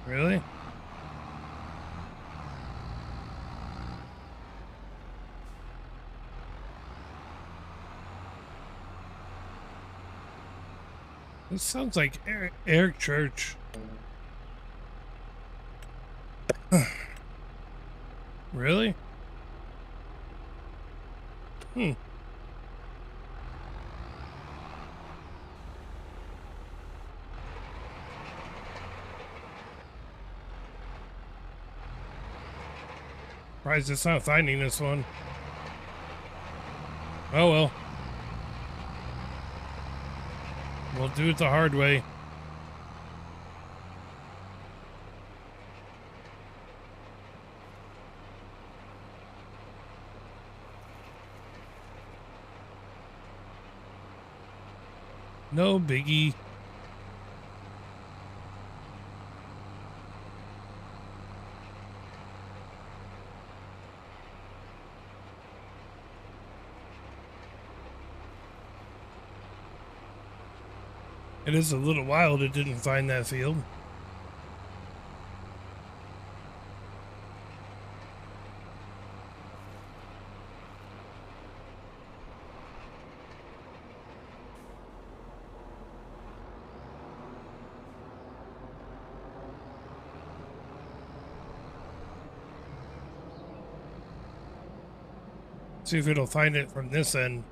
Really? This sounds like Eric Church. Really? Hmm. Surprised it's not finding this one. Oh well. We'll do it the hard way. No biggie. It is a little wild it didn't find that field. See if it'll find it from this end.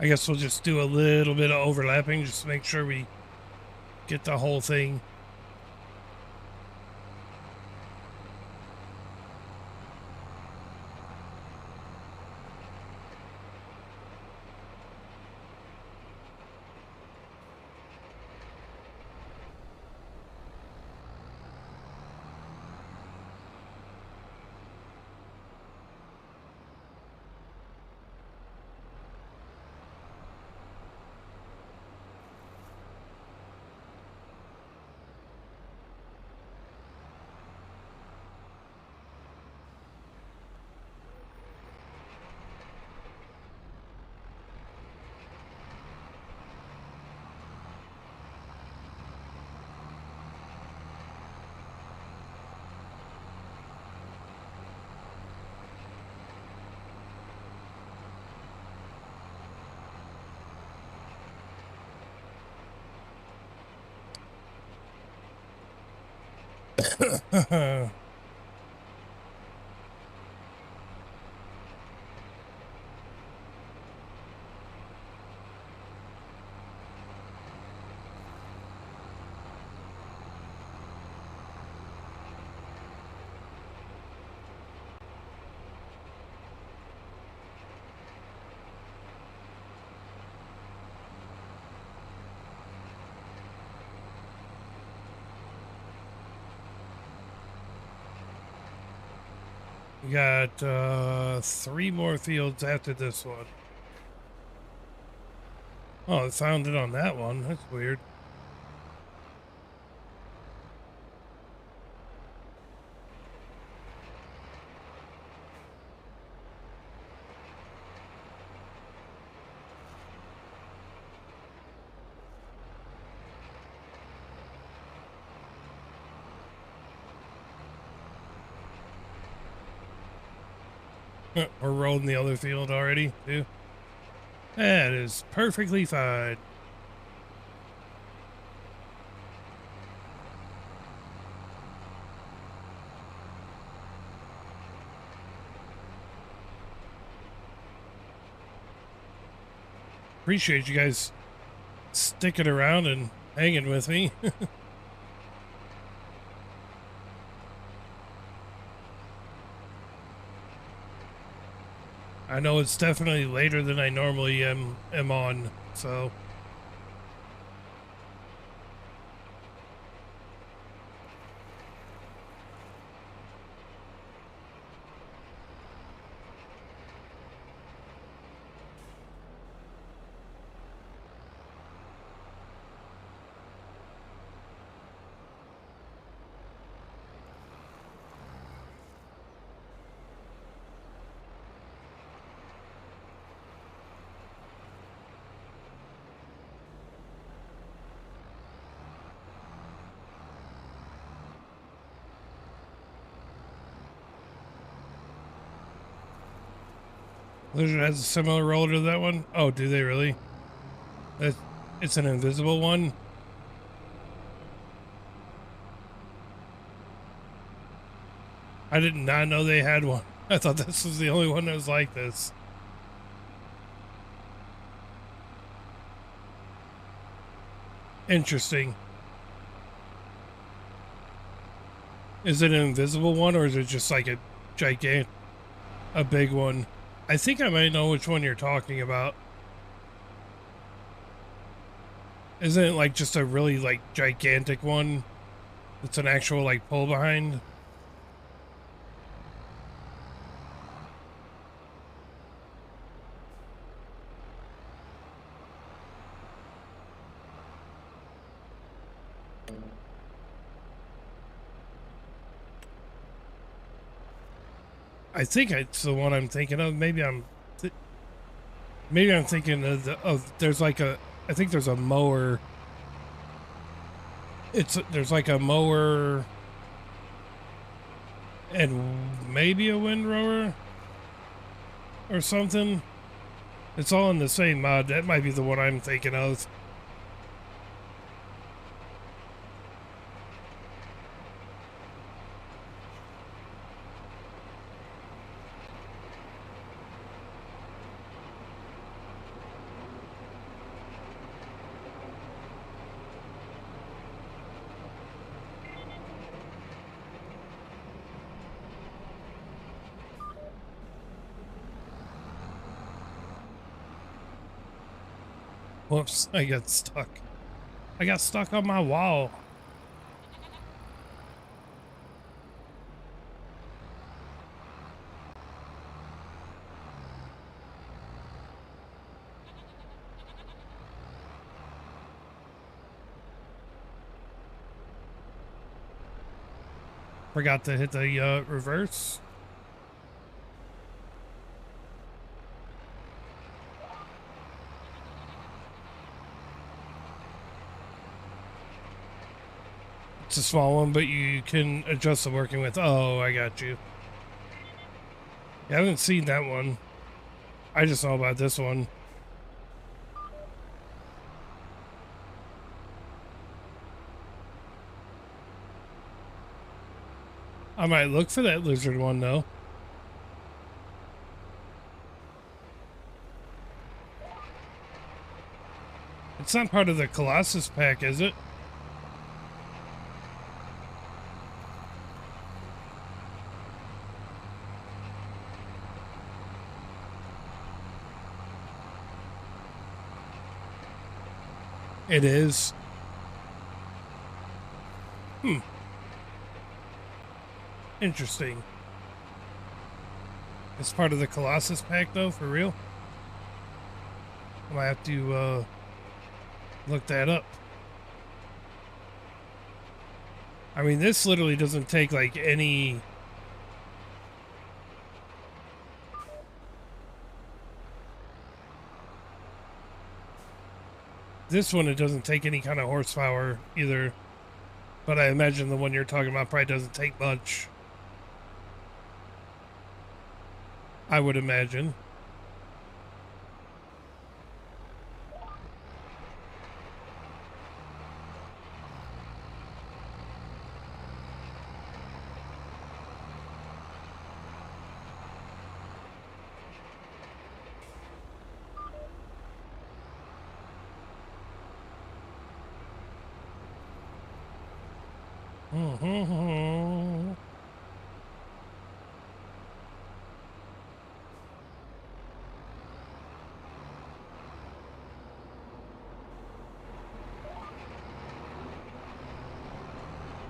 I guess we'll just do a little bit of overlapping just to make sure we get the whole thing. We got 3 more fields after this one. Oh, it found it on that one. That's weird. We're rolling the other field already, too. That is perfectly fine. Appreciate you guys sticking around and hanging with me. I know it's definitely later than I normally am on, so. Lizard has a similar roller to that one. Oh, do they really? It's an invisible one. I did not know they had one. I thought this was the only one that was like this. Interesting. Is it an invisible one or is it just like a big one? I think I might know which one you're talking about. Isn't it like just a really like gigantic one? It's an actual like pull behind. I think it's the one I'm thinking of. Maybe I'm thinking of there's like a, I think there's a mower. There's like a mower and maybe a windrower or something. It's all in the same mod. That might be the one I'm thinking of. Whoops, I got stuck. I got stuck on my wall. Forgot to hit the reverse. It's a small one, but you can adjust the working with. Oh, I got you. I haven't seen that one. I just know about this one. I might look for that lizard one, though. It's not part of the Colossus pack, is it? It is. Interesting. It's part of the Colossus pack, though, for real? I might have to look that up. I mean, this literally doesn't take like any. This one, it doesn't take any kind of horsepower either. But I imagine the one you're talking about probably doesn't take much. I would imagine.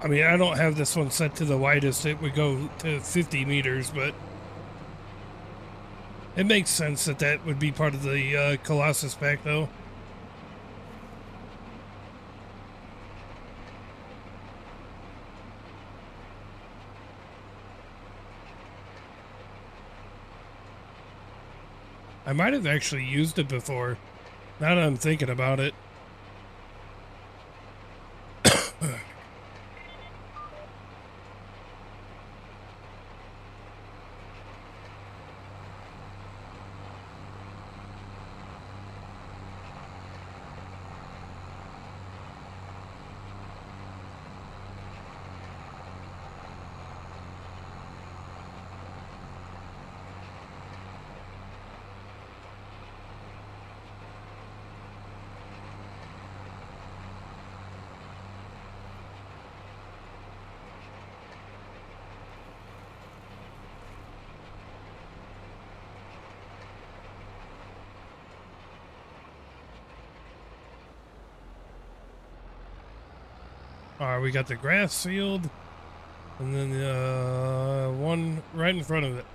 I mean, I don't have this one set to the widest. It would go to 50 meters, but it makes sense that that would be part of the Colossus pack, though. I might have actually used it before, now that I'm thinking about it. All right, we got the grass field, and then the one right in front of it.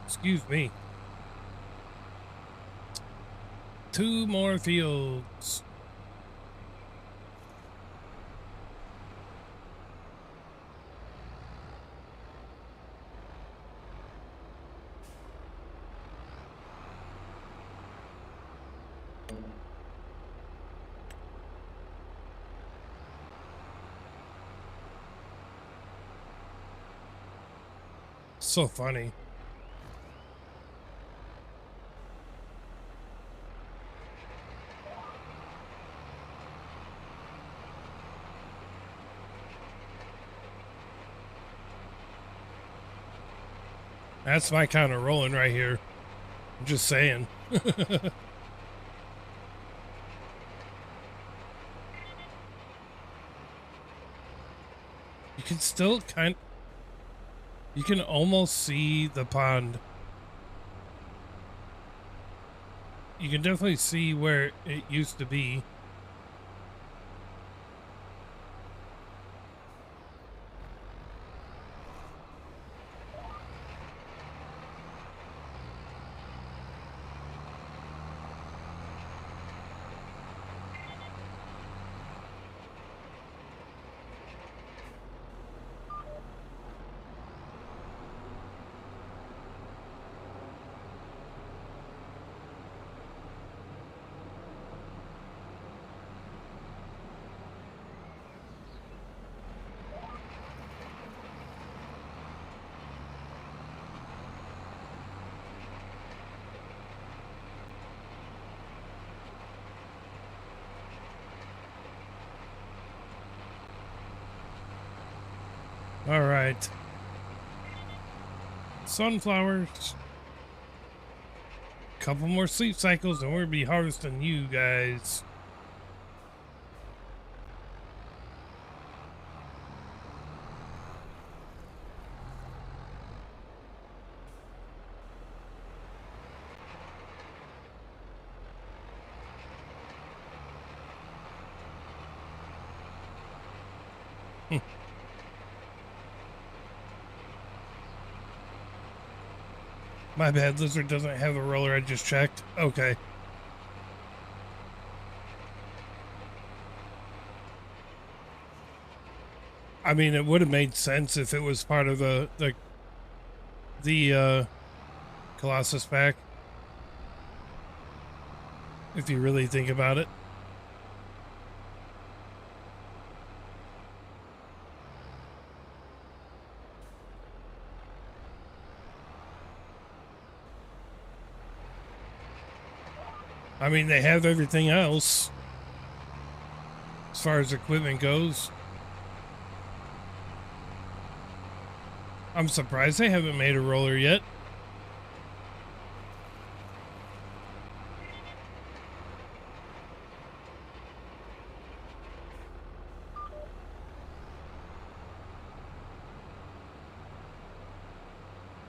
Excuse me. 2 more fields. So funny. That's my kind of rolling right here. I'm just saying. You can still You can almost see the pond. You can definitely see where it used to be. All right. Sunflowers. Couple more sleep cycles and we'll be harvesting you guys. My bad, Lizard doesn't have a roller, I just checked. Okay. I mean, it would have made sense if it was part of the Colossus pack. If you really think about it. I mean, they have everything else as far as equipment goes. I'm surprised they haven't made a roller yet.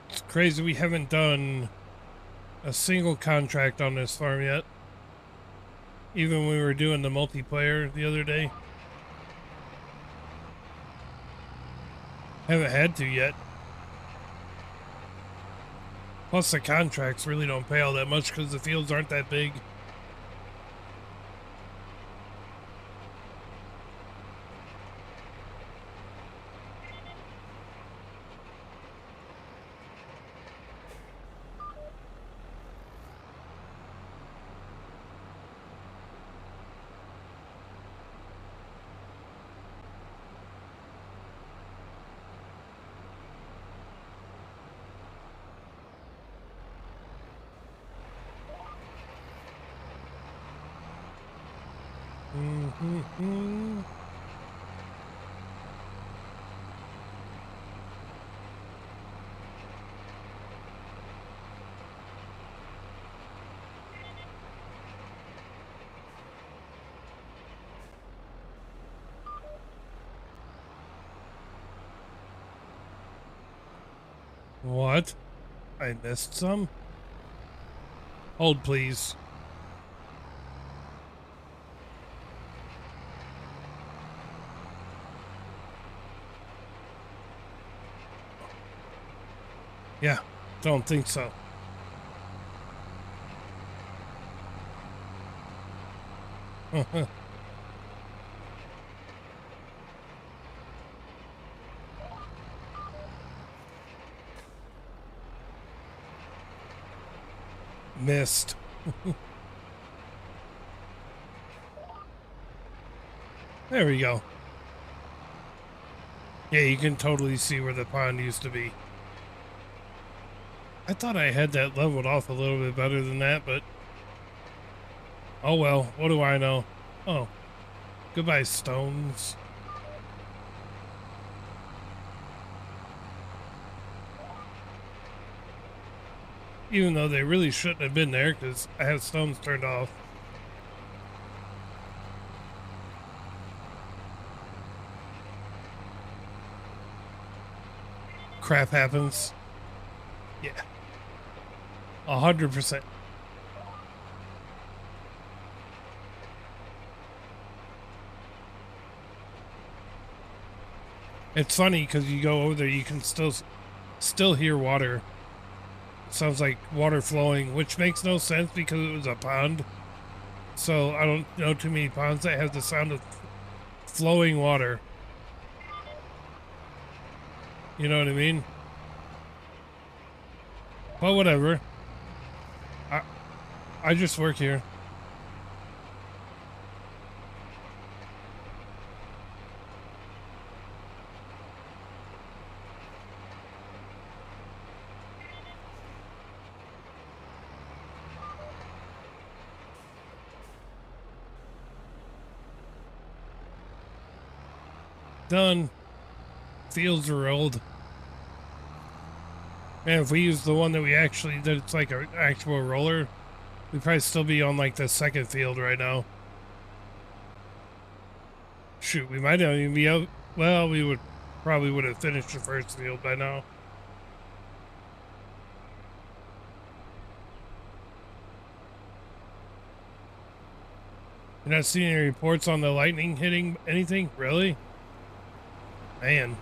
It's crazy we haven't done a single contract on this farm yet. Even when we were doing the multiplayer the other day. Haven't had to yet. Plus the contracts really don't pay all that much because the fields aren't that big. What? I missed some? Hold, please. Yeah, don't think so. Missed. There we go. Yeah, you can totally see where the pond used to be. I thought I had that leveled off a little bit better than that, but... Oh well, what do I know? Oh. Goodbye, stones. Even though they really shouldn't have been there, because I had stones turned off. crap happens. Yeah. 100%. It's funny because you go over there, you can still hear water. It sounds like water flowing, which makes no sense because it was a pond. So I don't know too many ponds that have the sound of flowing water. You know what I mean? But whatever. I I just work here. Done. Fields are old. Man, if we use the one that it's like an actual roller, we'd probably still be on like the second field right now. Shoot, we might not even be out. Well, we would have finished the first field by now. You're not seeing any reports on the lightning hitting anything? Really? Man,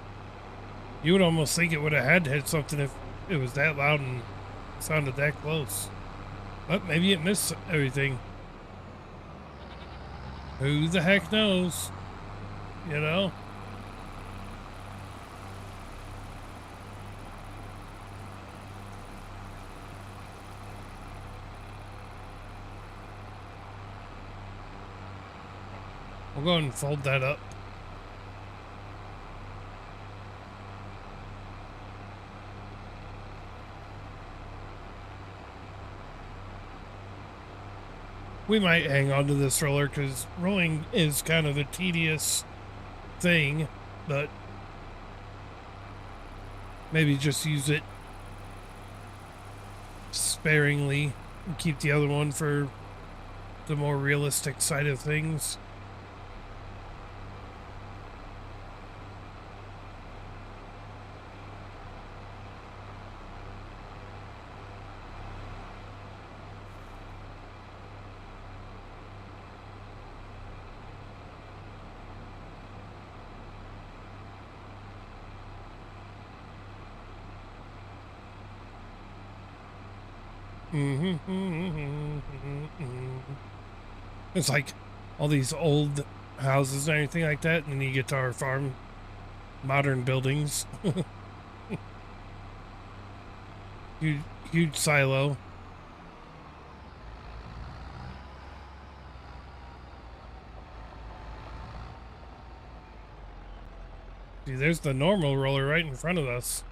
you would almost think it would have had to hit something if it was that loud and sounded that close. But maybe it missed everything. Who the heck knows? You know? We'll go ahead and fold that up. We might hang on to this roller because rolling is kind of a tedious thing, but maybe just use it sparingly and keep the other one for the more realistic side of things. It's like all these old houses and everything like that, and then you get to our farm, modern buildings. Huge silo. See, there's the normal roller right in front of us.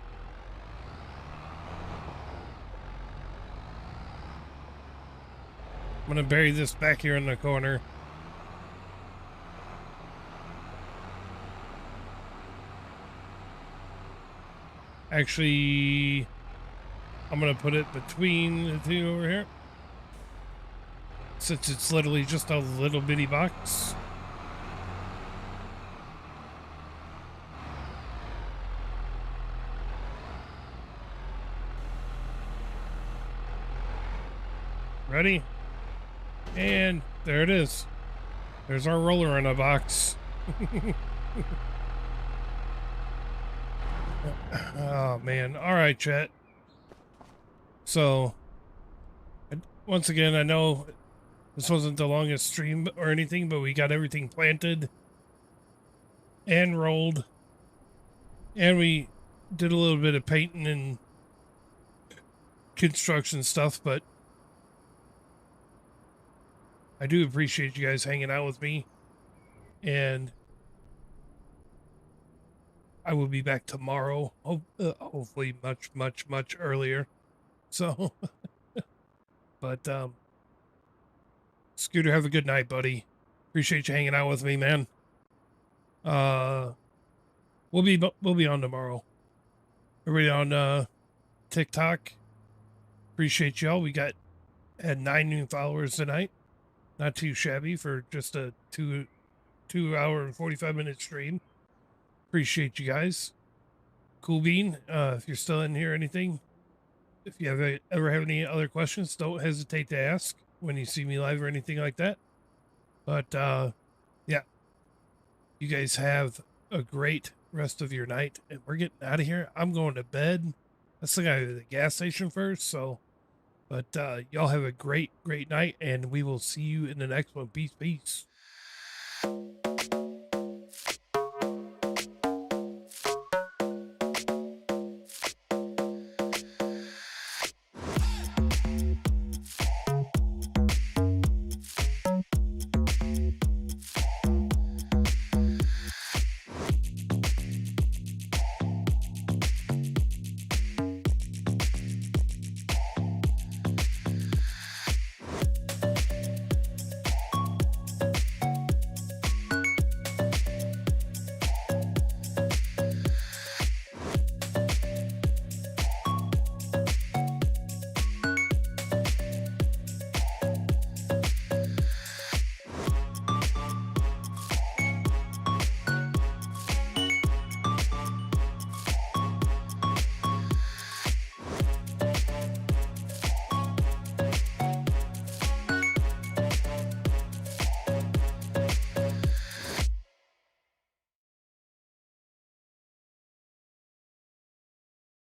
I'm gonna bury this back here in the corner. Actually, I'm gonna put it between the two over here, since it's literally just a little bitty box. Ready? And there it is. There's our roller in a box. Oh, man. All right, chat. So, once again, I know this wasn't the longest stream or anything, but we got everything planted and rolled. And we did a little bit of painting and construction stuff, but I do appreciate you guys hanging out with me, and I will be back tomorrow, hopefully much earlier. So, but Scooter, have a good night, buddy. Appreciate you hanging out with me, man. We'll be on tomorrow. Everybody on TikTok. Appreciate y'all. We had 9 new followers tonight. Not too shabby for just a 2 hour and 45-minute stream. Appreciate you guys. Cool Bean, if you're still in here, anything, if you ever have any other questions, don't hesitate to ask when you see me live or anything like that. But yeah, you guys have a great rest of your night, and we're getting out of here. I'm going to bed. I still got to the gas station first, so. But y'all have a great, great night, and we will see you in the next one. Peace, peace.